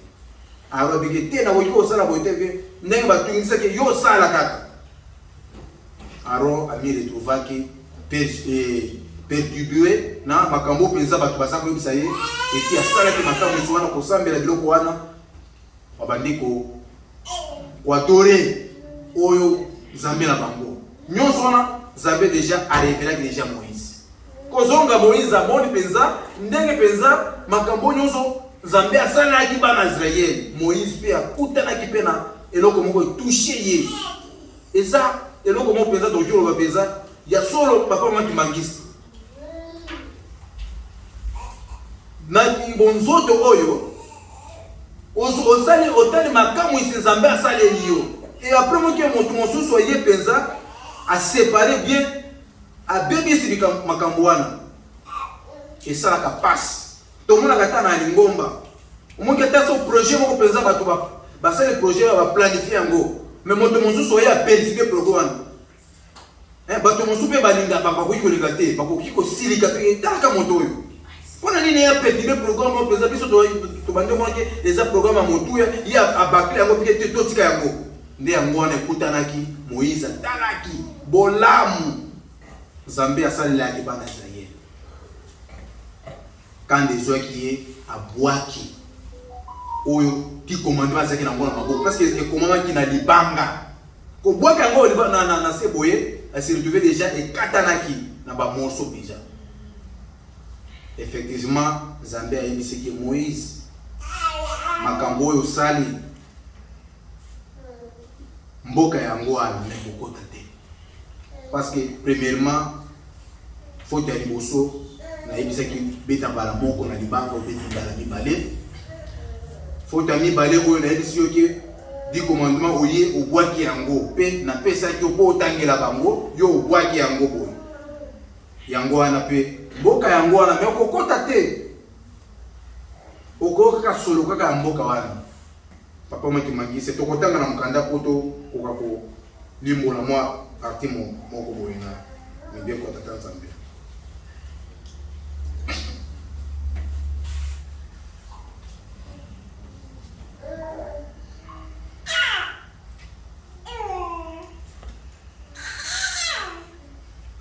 alors bigete na wiko sala boiteke ndenge batungisa ke yo sala kaka Aaron ami retrouvaki perturbé na makambo penza batu basako yebisa ye et puis asala ke makambo so wana ko sambela biloko wana babandiko kwatore oyo Nzambe na bango nyonso wana Nzambe déjà a révélé déjà Moïse kozonga Moïse amoni penza ndenge penza makambo nyonso Nzambe asala ki bana Israël Moïse pe akutana ki pena eloko moko touché ye eza eloko moko penza to juro ba penza ya solo papa maki mangisi na bonzoto oyo osali otali makamu isi Nzambe asala yo et après moi que mon mosusu ye penza a séparer bien a bebisi makambo wana et ça la passe. Tout le monde a gagné ngomba. Au moins que tu as ce projet, on peut penser à le projet va planifier en go. Mais mon mosusu soya persiquer programme. bato mosupe balinga bakoki kolinga te bakoki kosilika pe talaka moto oyo mpona nini ya petile programme mpenza biso tobandi omonaki eza programme ya motuya ye abakle yango pike te totika yango nde yango wana ekutanaki Moïse atalaki bolamu Nzambe asalelaki bana Israele kande ezwaki ye abwaki oyo ti commandement azalaki nango na maboko parce que ekomamaki na libanga kobwaka yango na se boye se retrouver déjà ekatanaki na bamorceau déjà effectivement Nzambe ayebisaki Moïse makambo oyo osali mboka yango wana ekokota te parce que premièrement faute ya liboso nayebisaki beta mbala moko na libanga obeti mbala mibale faute ya mibale oyo nayebisi yo ke di commandement oye obwaki yango pe napesaki yo mpo otangela bango yo obwaki yango boye yango wana pe mboka yango wana me okokota te okokaka solo kaka ya mboka wana papa makimangise tokotanga na mokanda poto kokako limbola mwa parti moko boye na mibeko ya tata Nzambe.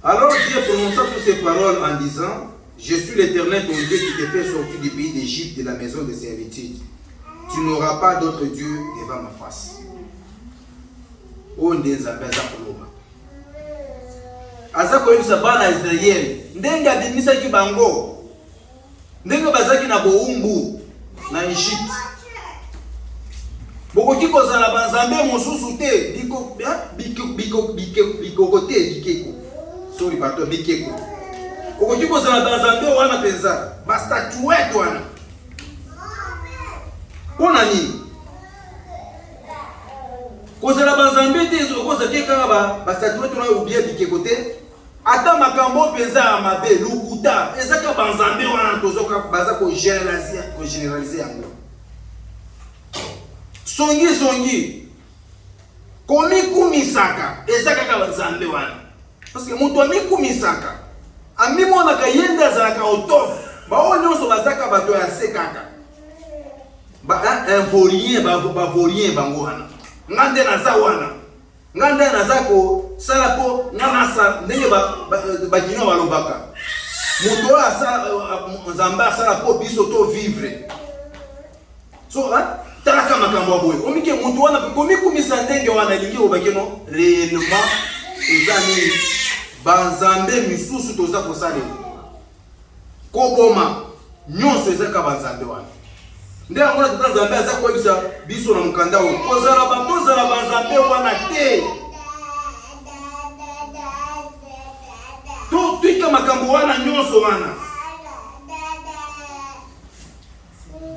Alors Dieu prononça toutes ces paroles en disant: Je suis l'Éternel ton Dieu qui te fait sortir du pays d'Égypte, de la maison de servitude. Tu n'auras pas d'autre Dieu devant ma face. Onde Nzambe aza koloba. Aza koyebisa bana Israel ndenge abimisaki bango. Ndenge bazaki na boumbu na Égypte. Bokoki kozala banzambe mosusu te bikoko te bikeko. Sorry pardon bikeko. Bokoki kozala banzambe wana penza ba statuette wana. Pona nini? Kozala banzambe te ezokoza ke kaka ba statuette wana ubie bikeko te. Ata makambo penza mabe lukuta ezaka banzambe wana tozoka baza ko généraliser yango. Songi komi kumisaka ezaka ka banzambe wana. Parce que moto amikumisaka amimona ka yenda zalaka otop ba onyoso bazaka bato ya sekaka ba invorien ba vorien bango wana ngande naza wana ngande nazako sala po ngasa ndenge ba kino balobaka moto asa Nzambe asala po biso to vivre so talaka makambo boye omike moto wana komi kumisa ndenge wana lingi obakeno réellement ezani banzambe misusu toza kosale koboma nyonso ezaka banzambe wana nde yango na tata Nzambe aza koyebisa biso na mokanda oyo kozala banzambe wana te to twika makambo wana nyonso wana.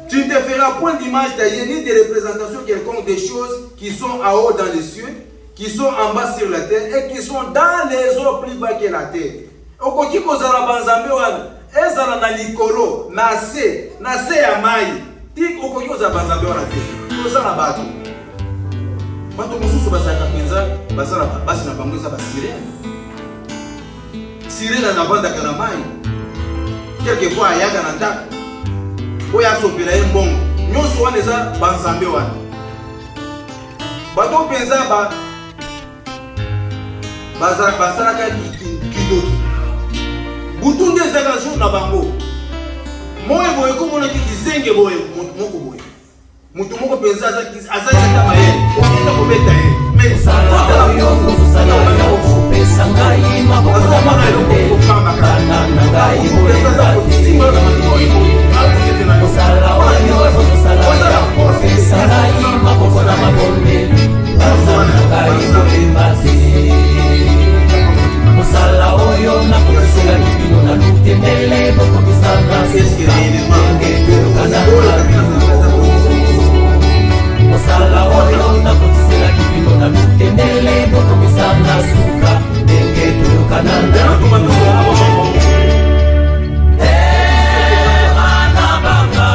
Tu ne te feras point d'image taillée ni de représentation quelconque des choses qui sont en haut dans les cieux, qui sont en bas sur la terre et qui sont dans les eaux plus bas que la terre. Okoki kozala banzambe wana ezala na likolo na se ya mai tik okoki kozala banzambe wana te kozala bato mosusu bazalaka penza bazala basi na bango eza basirene sirene anavandaka na mai quelquefois ayaka na ndako oyo asopela ye mbongo nyonso wana eza banzambe wana bato penza basalaka kidoki butu nde ezaka jour na bango moye boye komonaki kizenge boye moko boye mutu moko penza azalaka maye okenda kobeta ye Sala oyo kozosala yo kopesa ngai maboko na makonde kana na ngai boyebati Sala oyo kozosala yo kopesa ngai maboko na makonde kana na ngai boyebati Sala oyo na kopesa kipino na lutembele bokobisana Sala oyo na kotisela kipino na lutendele boko misana suka ndenge tuyokananda mana banga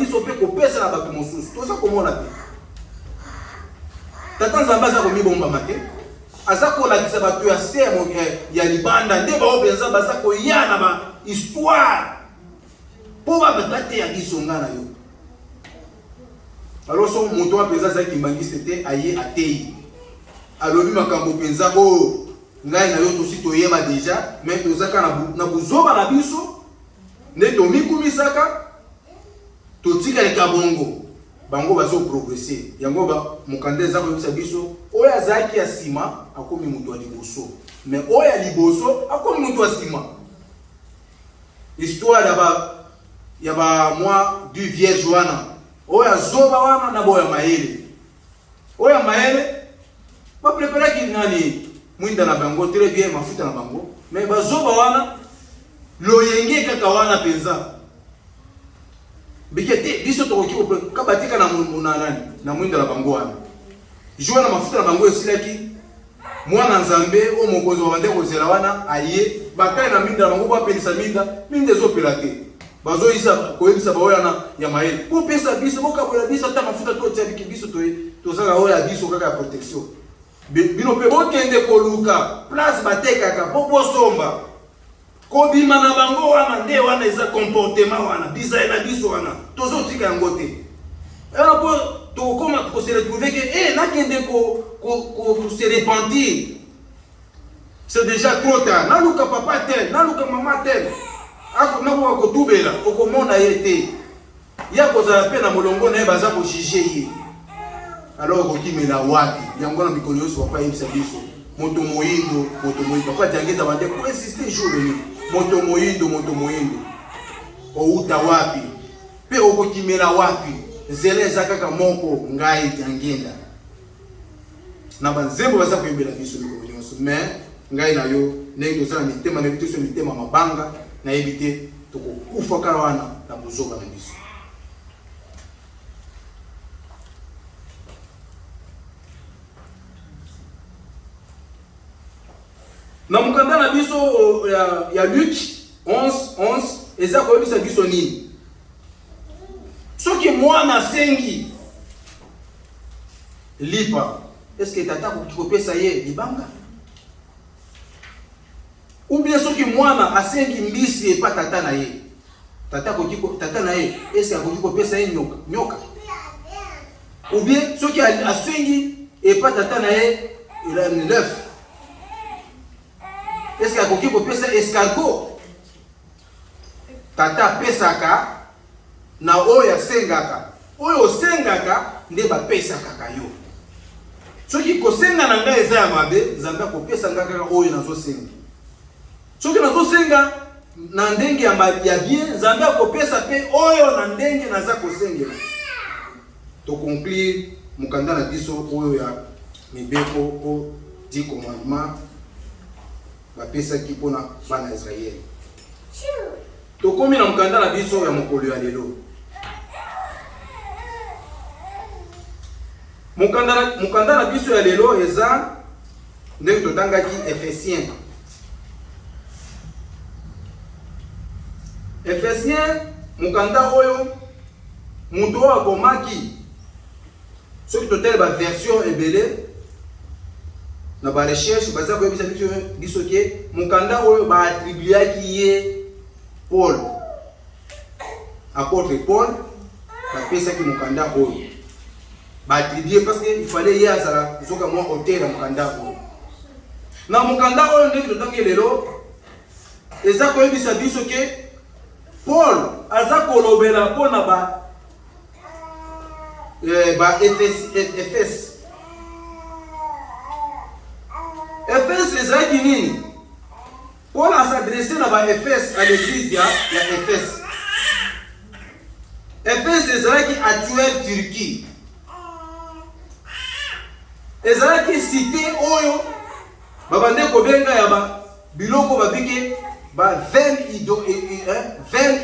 biso pe kopesa na bato mosusu toza komona te tata nzambe aza komibombama te aza kolakisa bato ya semo ya libanda nde bao mpenza baza koya na bahistoire mpo babata te ya biso nga na yo. Alors so moto wa mpenza azalaki mbangisi te aye atei alobi makambo mpenza oyo ngai na yo tosi toyeba deja me tozaka na buzoba na biso nde tomikumisaka totikaleka bongo bango bazoprogresse yango mokanda eza koyebisa biso oyo azalaki ya nsima akomi moto ya liboso me oyo ya liboso akomi moto ya nsima. Histoire ya bamoi du vierge wana oyo azoba wana na boyo ya mayele oyo ya mayele bapreparaki nani mwinda na bango très bien mafuta na bango me bazoba wana loyenge kaka wana mpenza bikete biso tokoki kabatika na mwinda na bango wana joa na mafuta na bango esilaki mwana nzambe o mokonzi wa bande kozela wana aye bakali na minda na bango bapelisa minda ezopela te bazoyisa koyebisa baoyo ya mayele popesa biso bokabola biso ata mafuta totia biki biso tozala oyo ya biso kaka ya protection bino mpe bokende koluka place batekaka mpo bosomba kobima na bango wana nde wana eza comportement wana bizaye na biso wana tozotika yango te wana mpo tokokoma kose retrouve ke nakende se repentir c'est déjà trop tard naluka papa tel naluka mama tel nakoka kotubela okomona ye te ya kozala mpe na molongo na ye baza kojuge ye alors okokimela wapi yango na mikolo nyonso papa yebisa biso moto moyindo papa jangeta bande koinsiste jour venu moto moyindo outa wapi mpe okokimela wapi nzela eza kaka moko ngai jangenda na banzembo baza koyembela biso mikolo nyonso mais ngai na yo ndenge tozala mitema na biso mitema mabanga nayebi te tokokufa kala wana na bozoba na biso. Na mukanda na biso ya Luc 11 eza koyebisa biso nini soki mwana sengi lipa est-ce que tata kopesa ye libanga ou bien soki mwana asengi mbisi epa tata na ye tata na ye est-ce akoki kopesa ye nyoka ou bien soki asengi epa tata na ye l'œuf est-ce akoki kopesa escargot tata pesaka na oyo osengaka nde bapesaka yo soki kosenga na ngai eza ya mabe nzambe akopesa nga kaka oyo nazosenga soki nazosenga na ndenge ya bien nzambe akopesa pe oyo na ndenge naza kosengela toconclure mokanda na biso oyo ya mibeko o 10 commandement bapesaki mpona bana Israeli. Tokomi na mokanda na biso ya mokolo ya lelo mokanda na biso ya lelo eza ndenge totangaki Ephesien mokanda oyo moto oyo akomaki soki totele baversion ebele na barecherche baza koyebisa biso ke mokanda oyo baatribuaki ye Paul apôtre Paul bapesaki mokanda oyo baatribue parce que il fallait ye azala zoka mwa auteur ya mokanda oyo na mokanda oyo ndenge totangi lelo eza koyebisa biso ke Paul aza kolobela mpona Efese ezalaki nini Paul s'adressait na Efese à l'église ya Efese. Efese ezalaki actuelle Turquie. Ezalaki cité oyo babande kobenga ya biloko babike vaine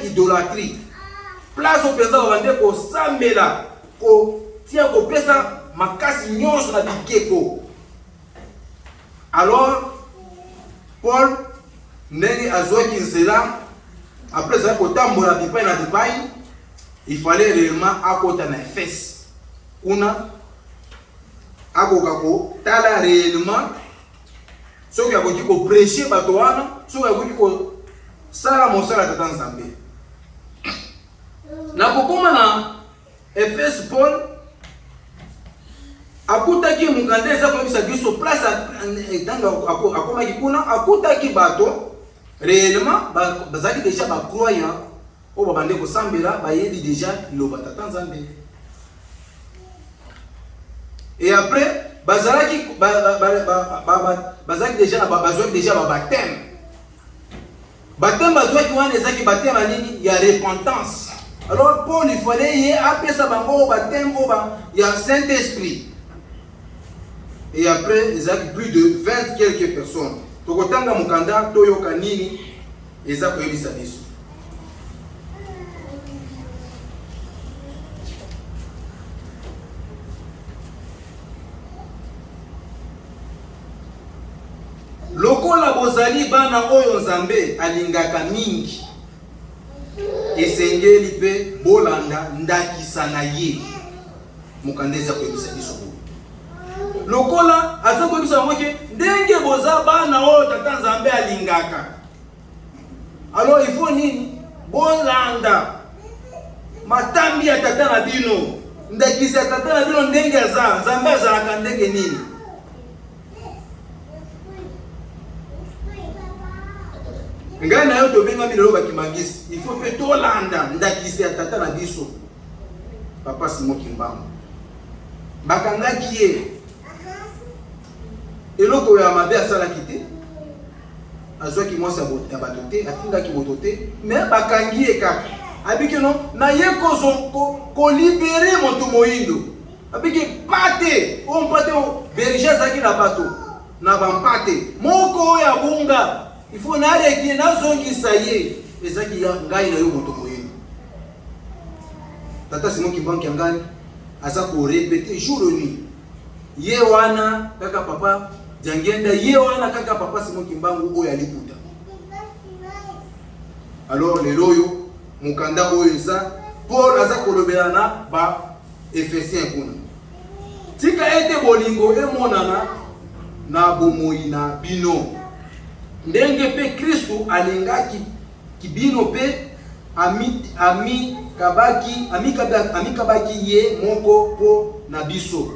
idolâtrie. Place au penza babande kosambela kotia kopesa makasi nyonso na bikeko. Alors Paul ndenge azwaki nzela après ça kotambola bipai na bipai il fallait réellement akota na Efes kuna akoka ko tala réellement soki akoki ko prêcher bato wana soki akoki ko sala mosala tata Nzambe na kokoma na Efes. Paul akutaki mukanda eza koyebisa biso place tanga akomaki kuna akutaki bato réellement bazaki déjà bacroyant oyo babande kosambela bayebi déjà liloba tata Nzambe. Et après bazalaki déjà bazwaki déjà baptême bazwaki wana ezaki baptême nini ya repentance. Alors Paul il fallait y apesa bango baptême ya Saint-Esprit. Et après ezaki plus de 20 quelques personnes. Tokotanga mukanda toyoka nini eza koyebisa biso. Lokola bozali bana oyo Nzambe alingaka mingi esengeli pe bolanda ndakisa na ye mukanda eza koyebisa biso. Lokola aza koyebisa moke ndenge boza bana oyo tata Nzambe alingaka, alors il faut nini bolanda matambi ya tata na bino, ndakisa tata na bino ndenge aza Nzambe azalaka ndenge nini. Ngai na yo tobenga milelo bakimangisi, il faut pe tolanda ndakisa ya tata na biso. Papa Simon Kimbangu bakangaki ye eloko ya mabe asalaki te, azwaki mwasi ya bato te, afingaki moto te, mais bakangi ye kaka abiki no na ye kolibere moto moyindo abiki pate o mpate o berger azalaki na bato na bampate moko oyo abunga il faut nareki nazongisa ye ezaki ya ngai na yo moto moyindo. Tata Simon Kimbangu ya ngai aza korepete jour et nuit ye wana kaka papa Jangenda ye wana kaka papa Simon Kimbangu oyo aliputa. Alors lelo yo mukanda oyo eza Paul aza kolobela na ba Efesien kuna tika ete bolingo emonana na bomoi na bino ndenge pe Kristo alingaki kibino pe ami kabaki ye moko po na biso.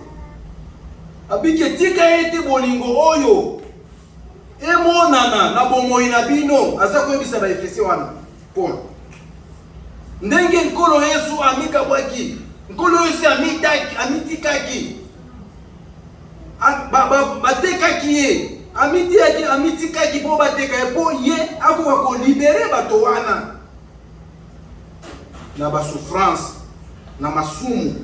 Abike tika ete bolingo oyo emonana na bomoi na bino aza koyebisa ba Efesien wana Paul ndenge nkolo Yesu amikabwaki nkolo Yesu amitikaki batekaki ye amitikaki po bateka ye po ye akoka kolibere bato wana na basouffrance na masumu.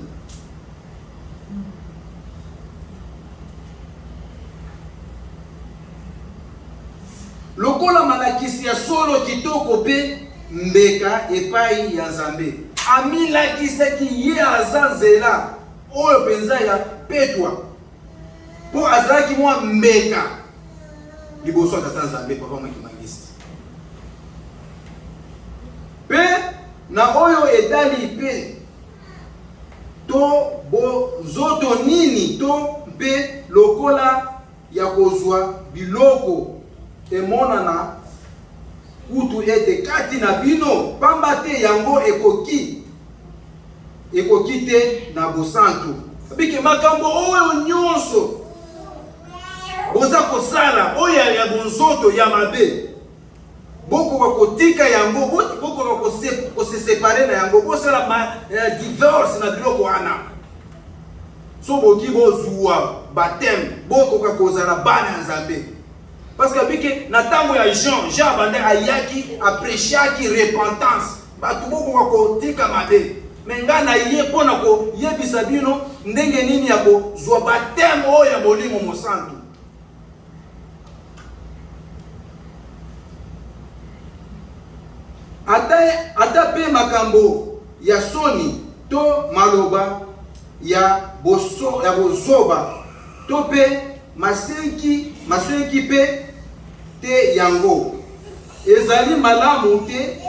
Lokola malakisi ya solo kitoko pe mbeka epai ya Nzambe amilakisaki ye aza nzela oyo penza ya petwa po azalaki mwa mbeka liboso ya tata Nzambe papa Mwakimangisi pe na oyo edali pe to bozoto nini to mpe lokola ya kozwa biloko emonana kutu ete kati na bino pamba te yango ekoki te na bosantu. Bike makambo oyo nyonso boza kosala oyo ya bonzoto ya mabe bokoka kotika yango bokoka kosesepare na yango bosala divorce na biloko wana so boki bozwa baptême bokoka kozala bana ya Nzambe. Parce que bike na tango ya Jean bande ayaki apreciaki repentance batu bokoka kotika mabe menga na ye pona ko yebisa bino ndenge nini ya kozwa baptême oyo ya molimo mosantu. Ata pe makambo ya soni to maloba ya bozoba to pe masenki pe te yango ezali malamu te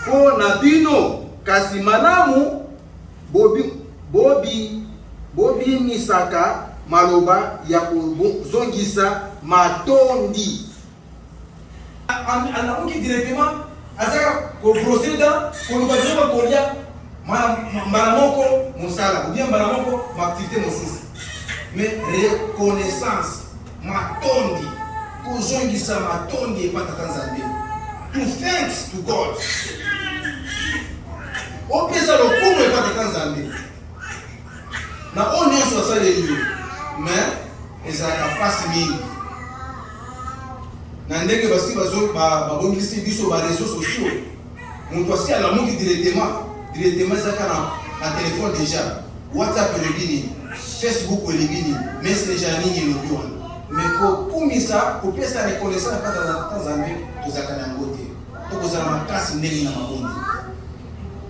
po na bino kasi malamu bobi misaka maloba ya kozongisa matondi. Anamuki directement azaka ko procéder ko lobaka kolia mbala moko mosala ou bien mbala moko activité mosusu. Mais reconnaissance matondi kozongisa matondi epata Tanzania. To thanks to God. Opesa lokumu epata Tanzania. Na onyoso asale yo. Mais ezaka pasi mingi. Na ndenge basi babongisi biso ba réseaux sociaux. Muntu asi alamuki directement ezaka na téléphone déjà. WhatsApp elobini, Facebook elobini, Messenger nini elobi wana. Mais kokumisa kopesa reconnaissance epata Tanzania tozaka na ngote. Tokozala makasi ndenge na mabondi.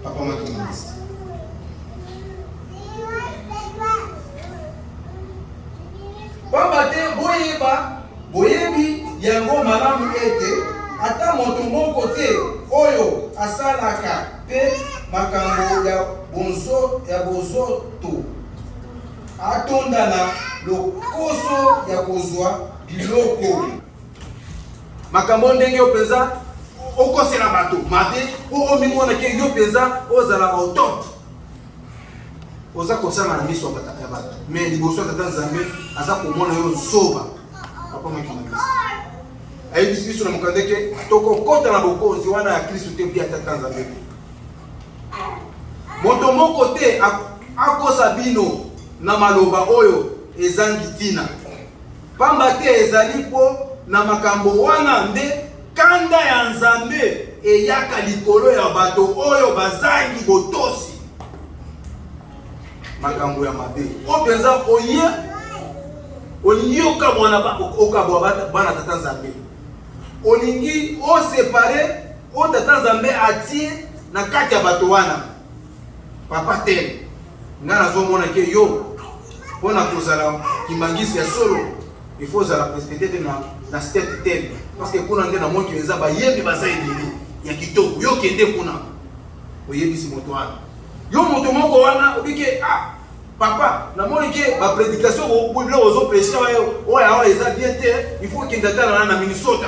Papa Makimanisi. Pamba te boyebi yango malamu ete ata moto moko te oyo asalaka pe makambo ya bozoto atonda na lokoso ya kozwa biloko. Makambo ndenge openza okosela bato mabe o omimona ke yo penza ozala au top. Oza kosala na miso ya bato. Mais liboso ya Tanzania aza komona yo soba. Papa Makimanisi. Ayi biso na mukandeke tokokota na bokonzi wana ya Kristo te bia ta Tanzania. Moto moko te akosa bino na maloba oyo ezangi tina. Pamba te ezali po na makambo wana nde kanda ya Nzambe eyaka likolo ya bato oyo bazangi botosi. Makambo ya mabe openza olingi okabwa bana tata Nzambe, olingi osepare o tata Nzambe atie na kati ya bato wana. Papa te nga nazomona ke yo mpona kozala kimbangisi ya solo il faut zala peut-être na step tele parce que kuna nde na moki eza bayembi baza ebele ya kitoko yo kende kuna oyebisi moto wana. Yo moto moko wana obike papa na moni ke ba prédication bo bilo ozo prêcher oya eza bien te il faut kende tala na Minnesota.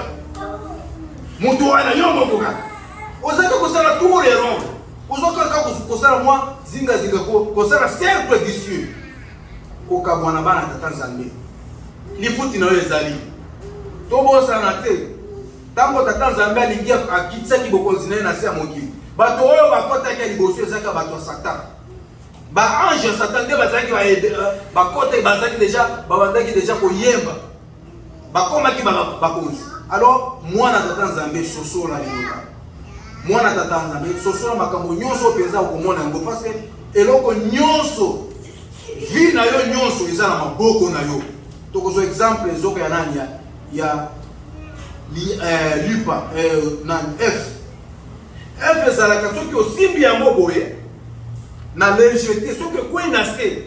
Moto wana yo moko ka ozaka kosala tout les ronds ozaka kosala moi zinga kosala cercle vicieux okabwana bana tata Nzambe lifuti na yo ezali tobosana te tango tata Nzambe alingi akitsaki bokonzi na ye na se ya mokili. Bato oyo bakotaki ya liboso ezaka bato ya Satan. Ba ange ya Satan nde bazalaki bakotaki bazalaki deja babandaki deja koyemba bakomaki bakonzi. Alors mwana tata Nzambe sosola liloba, mwana tata Nzambe sosola makambo nyonso penza okomona yango parce que eloko nyonso vi na yo nyonso eza na maboko na yo. Tokozo exemple ezoko ya nani ya Lupa na F ezalaka soki osimbi yango boye na légèreté soki ekweyi na se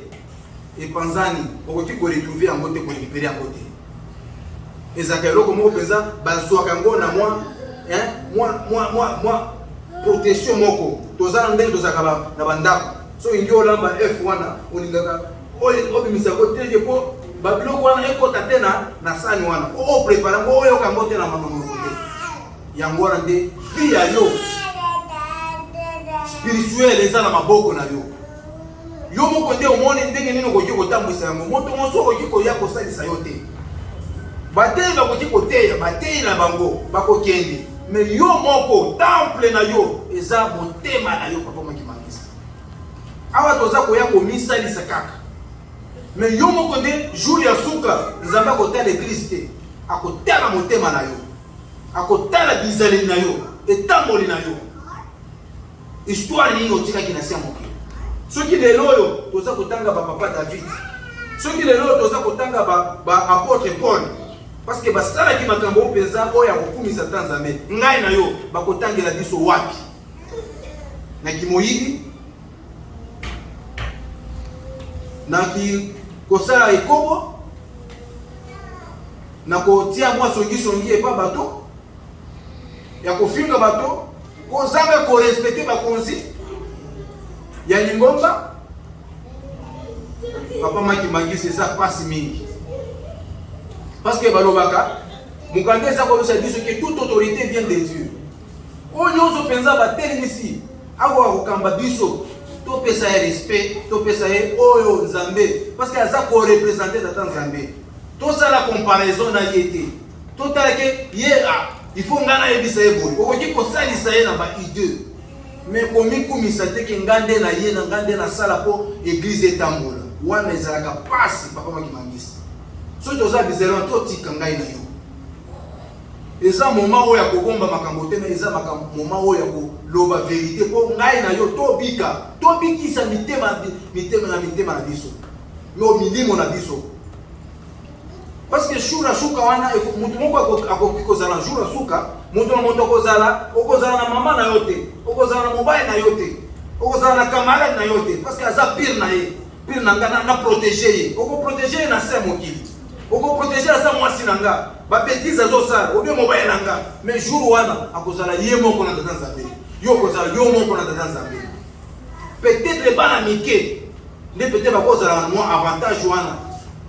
epanzani okoki koretrouve yango te korécupere yango te. Ezalaka eloko moko mpenza bazwaka yango na mwa protection moko. Toza na ndenge tozalaka na bandako so ingi olamba F wana olingaka obimisako te po babiloko wana ekota te na sani wana oprepare yango oyoka yango te na manongo te. Yango wana nde vi ya yo spirituel eza na maboko na yo. Yo moko nde omoni ndenge nini okoki kotambwisa yango. Moto mosusu okoki koya kosalisa yo te. Bateyi bakoki koteya bateyi na bango bakokende. Mais yo moko temple na yo eza motema na yo. Papa Makimanisi awa toza koya komisalisa kaka. Mais yo moko nde jour ya suka Nzambe akotala église te, akotala motema na yo, akotala bizaleli na yo, etamboli na yo. Histoire nini otikaki na se ya mokili. Soki lelo oyo toza kotanga papa David, soki lelo oyo toza kotanga apôtre Paul, parce que basalaki makambo mpenza oyo ya kokumisa ta Nzambe. Ngai na yo bakotangela biso wapi? Na kimoyibi, na kosala ekobo, na kotia mwa songi epa bato ya kofinga bato, kozanga korespecte bakonzi. ya Lingomba papa Makimangisi eza pasi mingi parce que balobaka mukande eza koyosa biso que toute autorité vient de Dieu. Oyo nyonso penza batelemisi ako akokamba biso topesa ya respect, topesa ye oyo Nzambe parce que aza ko représenter tata Nzambe. Tosala comparaison na yete. Totala ke ye il faut ngana yebisa ye boy. Okoki kosalisa ye na ba idée. Mais komi kumisa te ke ngande na ye na ngande na sala po église etambola. Wana ezalaka pasi papa Makimangisi. So toza bizelo to tika ngai na yo. Eza moment oyo ya kogomba makambo te, mais eza moment oyo ya koloba vérité po ngai na yo tobika. Tobikisa mitema na biso. Mais milimo na biso. Parce que shura suka wana mutu moko akoki kozala shura suka, mutu na moto okozala na mama na yote, okozala na mobile na yote, okozala na camarade na yote, parce que aza pire na ye, pire na nga na protéger ye, oko protéger na se mokili, oko protéger sa mwasi na nga, ba bêtise azosala, obi mobile na nga, mais jour wana akozala ye moko na tata Nzambe, yo kozala yo moko na tata Nzambe. Peut-être bana mike, ne peut-être bakozala na moi avantage wana,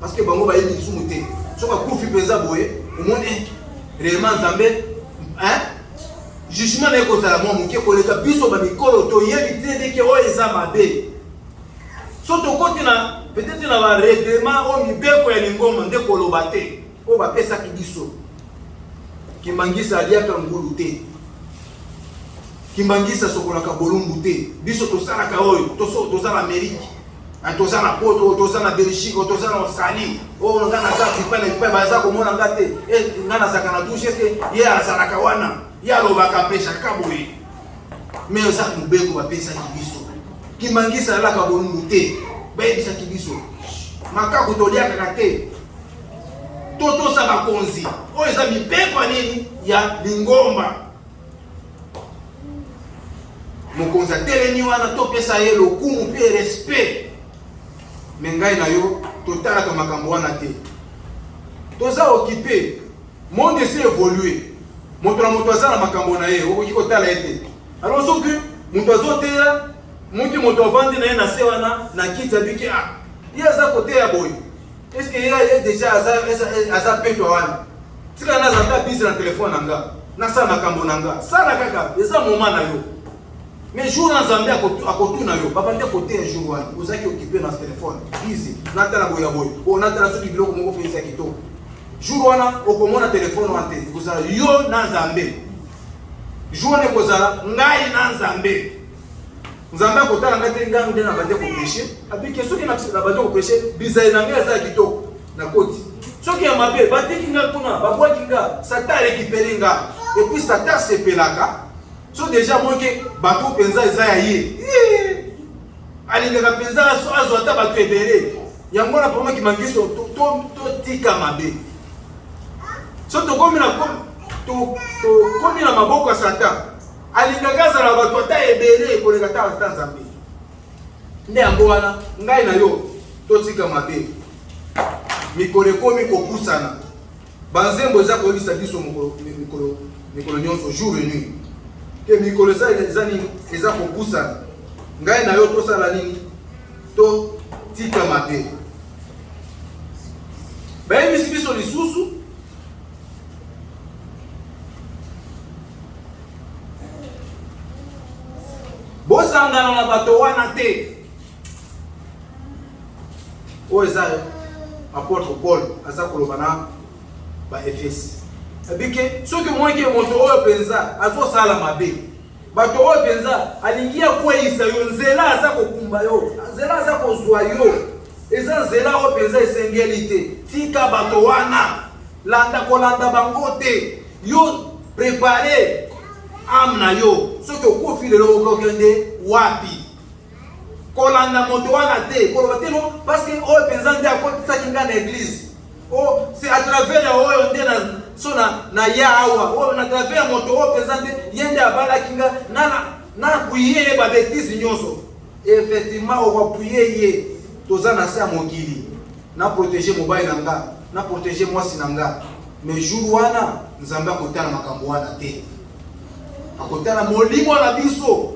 parce que bango ba yebi sumu te. Soka kufi penza boye omone réellement Nzambe jugement na ekozala mwa moke koleka biso ba mikolo toyebi te ndenge oyo eza mabe so tokoti na peut-être na ba règlement o mibeko ya Lingomba nde koloba te o bapesaki biso Kimangisa aliaka ngulu te Kimangisa sokolaka bolumbu te biso tosalaka oyo tozala Amérique toza na poto, toza na Belgique, toza na Australie. Oh, ngana za pipa baza komona ngate. Ngana za kana douche est ye azalaka wana. Ya lobaka pesha kaboye. Mais oza mubeko ba pesa kibiso. Kimangisa la ka bolungu te. Ba yebisa kibiso. Makako tolia kaka te. Toto sa bakonzi. O eza mibeko nini ya Lingomba. Mokonza teleni wana to pesa ye lokumu pe respect. Mengai na yo totala ka makambo wana te. Toza occupé. Monde s'est évolué. Moto na moto azala makambo na ye, okoki kotala ete. Alors so que moto azotela, moto vandi na ye na se wana na kiti abiki il aza côté ya boy. Est-ce que il est déjà aza peto wana? Tika na zata busy na téléphone nanga. Na sa makambo nanga. Sala kaka, eza moment na yo. Mais jour na Nzambe akotuna yo, papa nde côté un jour wana, ozaki occupé na téléphone, busy, na tala boya boy, o na tala soki biloko moko pesa kito. Jour wana okomona téléphone wante, kozala yo na Nzambe. Jour ne kozala ngai na Nzambe. Nzambe akotala ngate ngangu nde na bande ko péché, abiki soki na bande ko péché, bizai na ngai za kito na koti. Soki ya mabe, batiki nga kuna, babwaki nga, Satan récupérer nga, et puis Satan sepelaka. So déjà moi que bateau penza eza ya ye. Alingaka penza azo ata bato ebele. Yango na poma Kimangisa to tika mabe. So to komi na maboko ya Satan. Alingaka zala bato ata ebele koleka ta Nzambe. Nde yango wana ngai na yo to tika mabe. Mikolo komi kopusana. Banzembo eza koyebisa biso mikolo nyonso jour et nuit. Que mikolo eza nini eza kopusana. Ngai na yo tosala nini to tika mabe. Bayebisi biso lisusu bosangana na bato wana te. Oyo eza apôtre Paul aza koloba na ba Efesi. Abike soki mwanke moto oyo penza azosala mabe. Bato oyo penza alingia kweyisa yo nzela aza kokumba yo. Nzela aza kozwa yo. Eza nzela oyo penza esengeli te. Tika bato wana landa kolanda bango te. Yo préparer âme na yo. Soki okufi lelo okokende wapi. Kolanda moto wana te. Koloba te no parce que oyo penza nde akotisaki nga na église. Oh, c'est à travers oyo nde na ya awa. Oh, na travers moto oyo penza nde yende abala kinga na kuye ba bêtise nyonso. Effectivement on va prier ye. Toza na sa mokili. Na protéger mobile nanga, na protéger mwasi nanga. Mais jour wana Nzambe akotana makambo wana te. Akotana molimo na biso.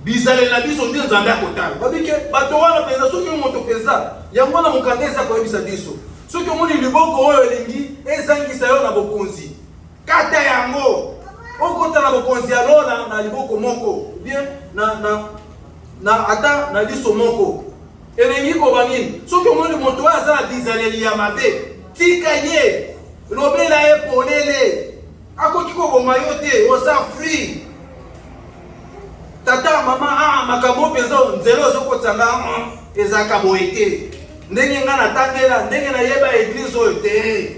bizale na biso nde nzambe akotala babike bato wana penza soki moto penza yango na mokandeza koyebisa biso soki omoni liboko oyo elingi ezangisa yo na bokonzi kata yango okota na bokonzi ya lola na liboko moko bien na ata na liso moko elingi koba nini soki omoni moto oyo aza na bizaleli ya mabe tika ye lobela ye polele akoki koboma yo te oza free tata mama makambo penza nzelo ozokotsanga ezaka boye te ndenge nga natangela ndenge nayeba eglise oyo te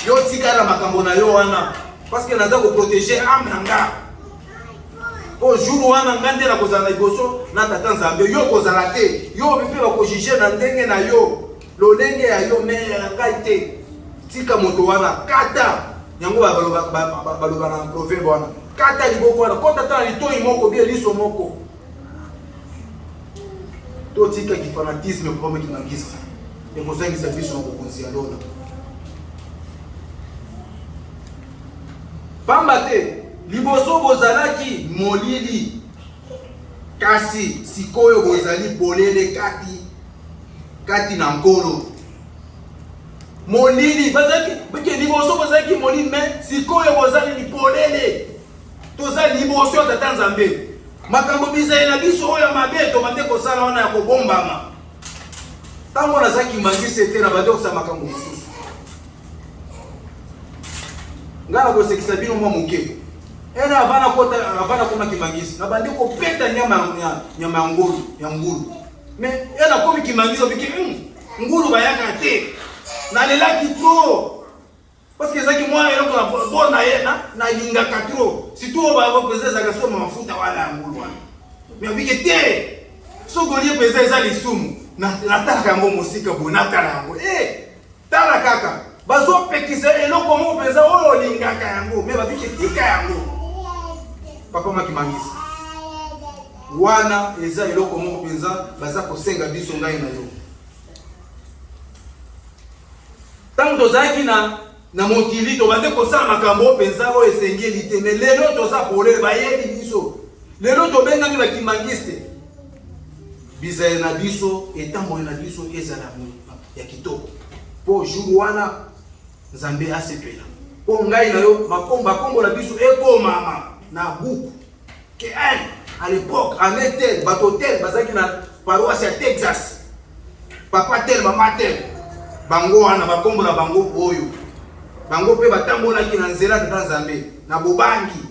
yo tikala makambo na yo wana parce que naza koprotege ame na nga po jour wana nga nde nakozala na liboso na tata nzambe yo kozala te yo mpe bakojuge na ndenge na yo lolenge ya yo me ya ngai te tika moto wana kata yango baloba na proverbe wana kata liboko wana kota ta litoi moko bie liso moko to tika ki fanatisme pour ki ngangisa et pour ça qui s'affiche na bokonzi ya lola pamba te liboso bozalaki molili kasi sikoyo bozali bolele kati na nkolo molili bazaki beke liboso bozalaki molili mais sikoyo bozali lipolele toza liboso ya tata nzambe makambo bizali na biso oyo mabe tobande kosala wana ya kobombama ntango nazaki mangisi te na bande kosala makambo mosusu nga na kosekisa bino mwa moke ene avana koma kimangisi na bande kopeta nyama ya ngulu mais ena komi kimangisi obiki ngulu bayaka te nalelaki trop parce que ezaki mwa eloko na bona ye na lingaka trop surtout bapeza ezaka so mafuta wana ya ngulu wana mais obiki te soki olie peza eza lisumu natalaka yango mosika boye natala yango tala kaka bazopekisa eloko moko mpenza oyo olingaka yango me babiki tika yango papa makimangisi wana eza eloko moko mpenza baza kosenga biso ngai na yo ntango tozalaki na mokili tobande kosala makambo mpenza oyo esengeli te me lelo toza polele bayebi biso lelo tobengami bakimangisi te bizali na biso etamboli na biso ezala ya kitoko po jour wana nzambe asepela po ngai na yo makombo na biso ekomama na buku ke à l'époque en tel bato tel bazaki na paroisse ya Texas papa tel mama tel bango wana makombo na bango oyo bango pe batambolaki na nzela tata nzambe na bobangi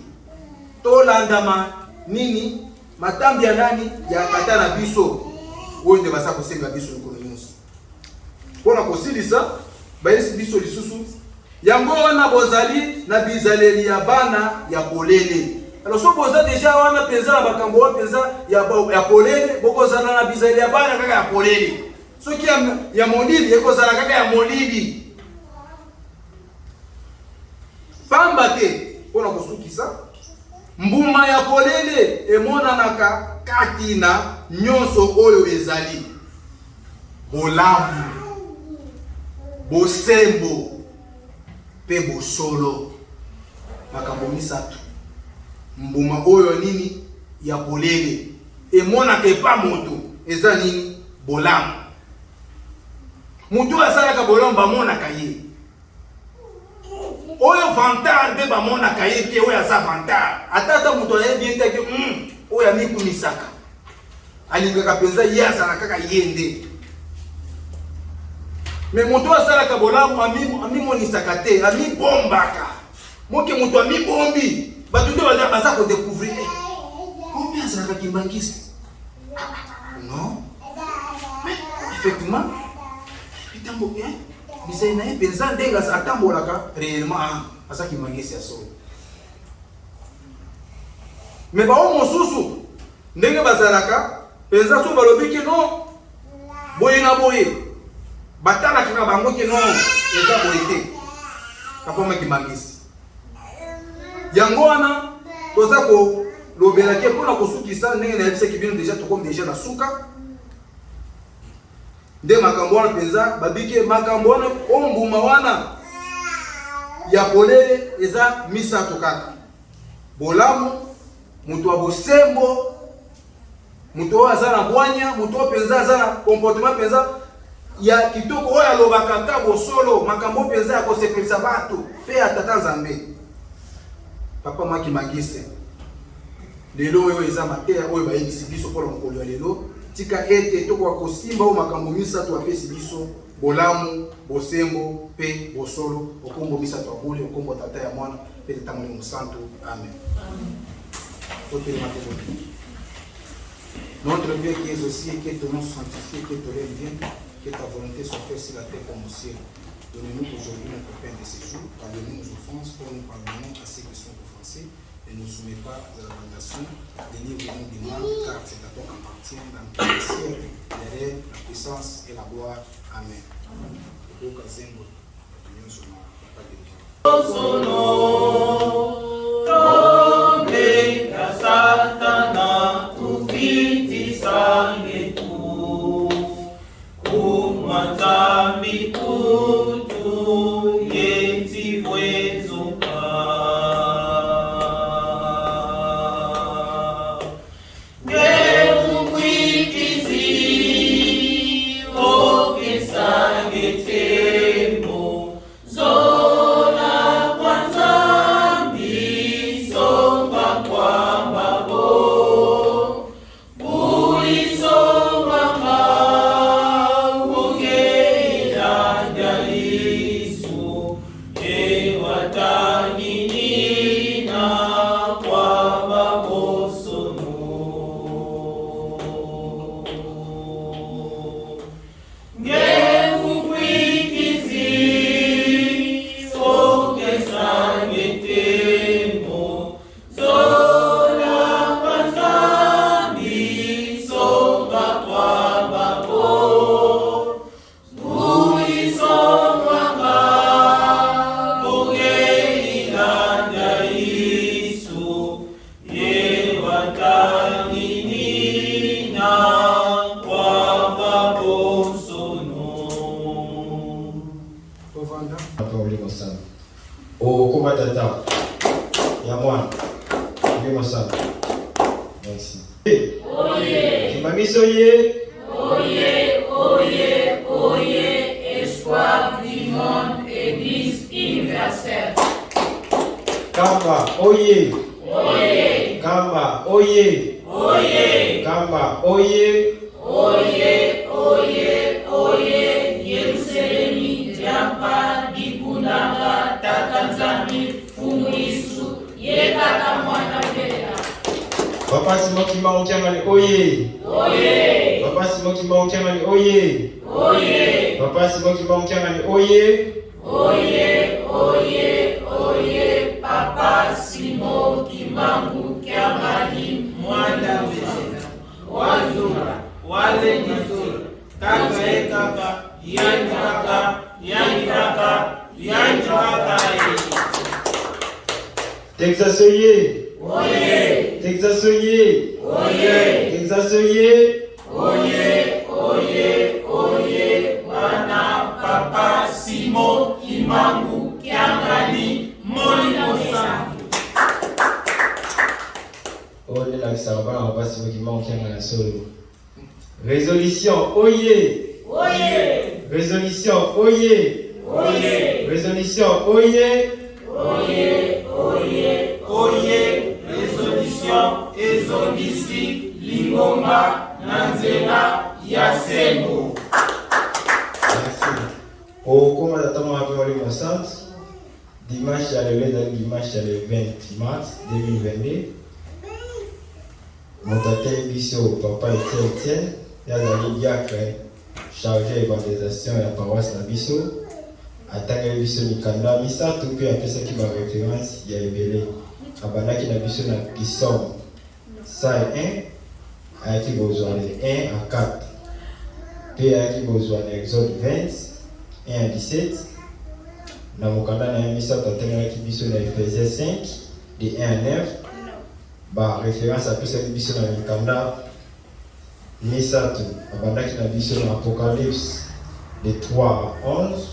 tolandama nini matambi ya nani ya tata na biso oyo nde basa kosenga biso likolo nyonso mpona kosilisa bayesi biso lisusu yango wana bozali na bizaleli ya bana ya polele alors so boza deja wana penza na makambo wana penza ya polele bokozala na bizaleli ya bana kaka ya polele soki ya molili ekozala kaka ya molili pamba te mpona kosukisa mbuma ya polele emonanaka kati na nyonso oyo ezali bolamu bosembo pe bosolo makambo misato mbuma oyo nini ya polele emonaka epa moto eza nini bolamu moto asalaka bolamu bamonaka ye oyo vantar mpe bamonaka ye te oyo aza vantar ata moto ayebi ye te ke oyo amikunisaka alingaka mpenza ye azala kaka ye nde me moto asalaka bolamu amimonisaka te amibombaka moke moto amibombi bato nde baza kodécouvrir omi azalaka kimbangisi non mais effectivement bitambo bizali na ye mpenza ndenge atambolaka réellement aza kimbangisi ya solo me bao mosusu ndenge bazalaka mpenza so balobi ke non boye na boye batalaki na bango ke non eza boye te kapoma kimangisi yango wana toza kolobelaki mpona kosukisa ndenge nayebisaki bino deja tokomi deja na suka nde makambo wana mpenza babiki makambo wana ombuma wana ya polele eza misato kaka bolamu moto wa bosembo Mutu oyo aza na bwanya, mutu oyo penza aza na comportement penza ya kitoko oyo alobaka kaka bosolo, makambo penza ya kosepelisa bato pe ya tata Nzambe. Papa Maki Magise. Lelo oyo eza mateya oyo bayebisi biso mpona mokolo ya lelo. Tika ete tokoka kosimba oyo makambo misato apesi biso bolamu, bosembo pe bosolo, okombo misato abule, okombo tata ya mwana pe tata Molimo Santo. Amen. Notre Dieu qui est aussi, que ton nom soit sanctifié, que ton règne vienne, que ta volonté soit faite sur la terre comme au ciel. Donnez-nous aujourd'hui notre pain de ce jour. Pardonnez nos offenses, comme nous pardonnons à ceux qui sont offensés. Et ne nous soumets pas à la tentation. Délivre-nous du mal, car c'est à toi qu'appartient dans tout le ciel, la règne, la puissance et la gloire. Amen. Merci. Oye. Oye, espoir du monde, Église universelle. Kamba, oye. Kamba, oye. Kamba, oye. Oye, Yerusalemi, Diamba, Dikunanga, Tatanzani, Fungisu, Yekata mwana vela. Papa Simoki Maokiangani, oye. Papa Simoki Maokiangani, oye. Papa Simoki Maokiangani, oye. Papa Simoki Maokiangani, mwana vela. Wazura, wale nizura, kaka ekaka, yani kaka. Texas, oye. Texas, oye. Texas, oye. Wana Papa Simo Kimangu Kiangani Molimo Santo. Ole la kisarabana Papa Simoki Maokiangani solo. Résolution, oye. Résolution, oye. Résolution, oye. Résolution ezongisi lingomba nanzela ya sembo. Merci. Au combat d'attendre à Molimo Santo, dimanche à le 20 mars 2022, mon tata Bisso, papa Etienne, yazali diacre chargé d'évangélisation et la paroisse na Bisso. Atanga biso mikanda misato pe apesaki ba référence ya ebele abandaki na biso na Psalm 101 ayaki bozwa le 1 à 4 pe ayaki bozwa le Exode 20 1 à 17 na mokanda na misato atangaki biso na Ephésiens 5 de 1 à 9 ba référence apesaki biso na mikanda misato abandaki na biso na Apocalypse de 3 à 11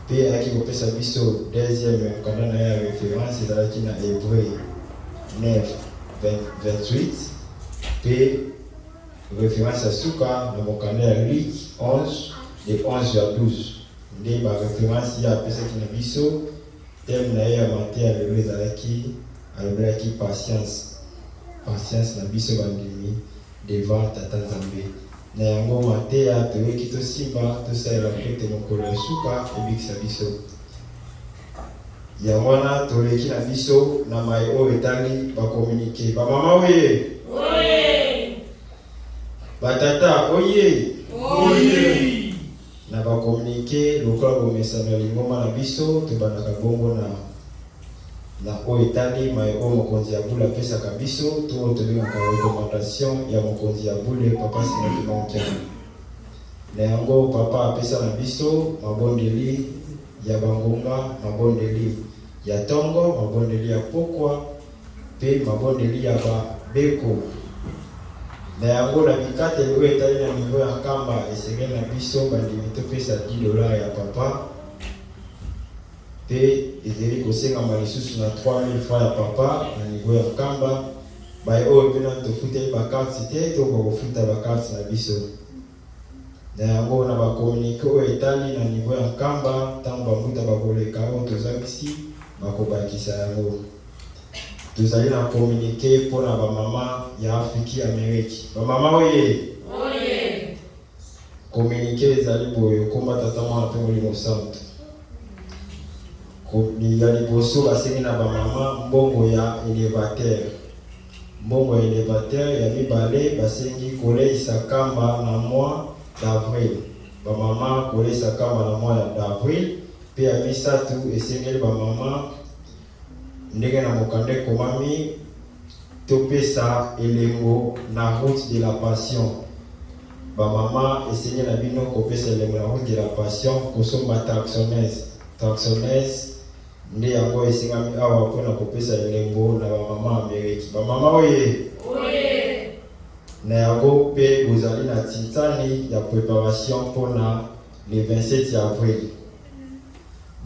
Puis avec le service au deuxième quand on a référence c'est dans la Hébreu 9 28 Puis, référence à Souka, dans mon canal Luc 11, de 11 à 12. Ndé ba référence ya pesa qui na biso thème na ya maté à lever zalaki patience na biso bandimi devant tata Nzambe na yango maté ya toyoki to simba to saela pete mokolo ya suka ebikisa biso yango wana toleki na biso na mai oyo etali bakomunike bamama oye batata oye na ba communiquer lokola bomesano lingoma na biso tobandaka bongo na oyo etali mai oyo mokonzi ya bule apesaka biso to tobengaka recommandation ya mokonzi ya bule papa Simoki Mankiana na yango papa apesa na biso mabondeli ya bangonga, mabondeli ya tongo, mabondeli ya pokwa pe mabondeli ya babeko na yango na mikate oyo etali na niveau ya kamba esengeli na biso bandimi topesa $10 ya papa pe ezali kosengama lisusu na 3000 francs ya papa na niveau ya kamba baye oyo mpena tofuteli bakarte te tokokofuta bakarte na biso na yango na bakomunike oyo etali na niveau ya kamba ntango bambuta bakoleka oyo tozangisi bakobakisa yango tozali na communiqué pour la maman ya Afrique Amérique. Maman oye. Communiqué ezali boyo komba tata mwana pe molimo santo. Ni ya liboso basengi na mama mbongo ya élévateur. Mbongo ya élévateur ya mibale basengi koleisa kamba na mois d'avril. Mama koleisa kamba na mois d'avril pe ya misatu esengeli mama ndenge na mokande komami topesa elengo na route de la passion mama esenye na bino kopesa elengo na route de la passion kosomba taxonnaise nde yango esengami awa mpona kopesa elengo na mama Ameriki mama oye na yango mpe bozali na tintani ya préparation mpona le 27 avril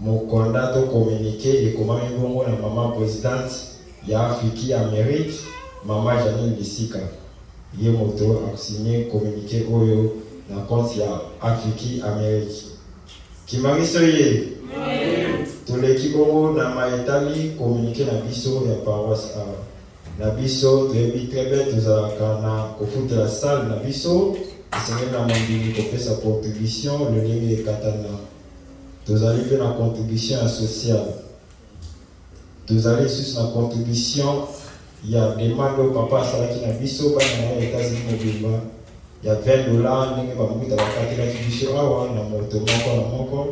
mokonda to communiqué et comment bongo na maman présidente ya Afrique Amérique maman Janine Lisika ye moto a signé communiqué oyo na compte ya Afrique Amérique kimariso ye toleki bongo na maetali communiqué na biso ya paroisse na biso toyebi très bien tozalaka na kofutela salle na biso esengeli na mondimi kopesa contribution le ndenge ekatana tozali pe na contribution sociale tozali lisusu na contribution ya demande papa asalaki na biso bana na États-Unis mobimba ya $20 ndenge bamuta bakatelaki biso awa na moto moko na moko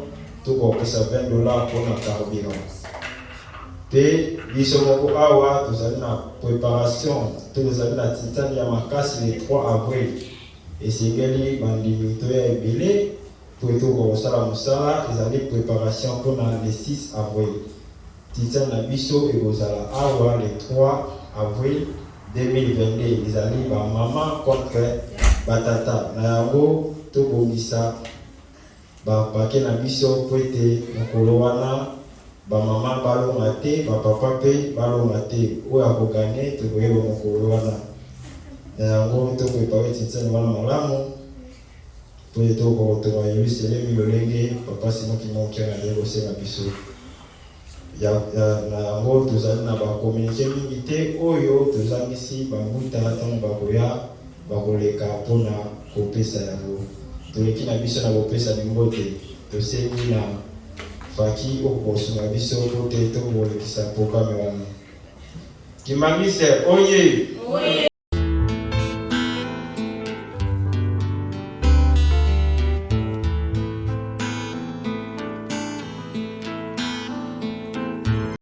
tokopesa $20 mpona carburant pe biso moko awa tozali na préparation tozali na tintani ya makasi le 3 avril esengeli bandimi to ya ebele pour tout ça musala ezali préparation pour le 6 avril titan na biso ebozala awa le 3 avril 2022 ezali ba mama contre batata na yango to bongisa ba pake na biso poete mokolo wana ba mama balonga te ba papa pe balonga te oyo akogane to boyeba mokolo wana na yango to prepare titan wana malamu pour les deux quand on a eu c'est les milolenge papa Simoki Mankiana na leo sema biso ya na ngo tozali na ba communiquer mingi te oyo tozangisi bambuta ntango bakoya bakoleka mpona kopesa yango toleki na biso na kopesa limbote tosengi na faki okosunga biso pote tokolekisa programme wana kimangise oye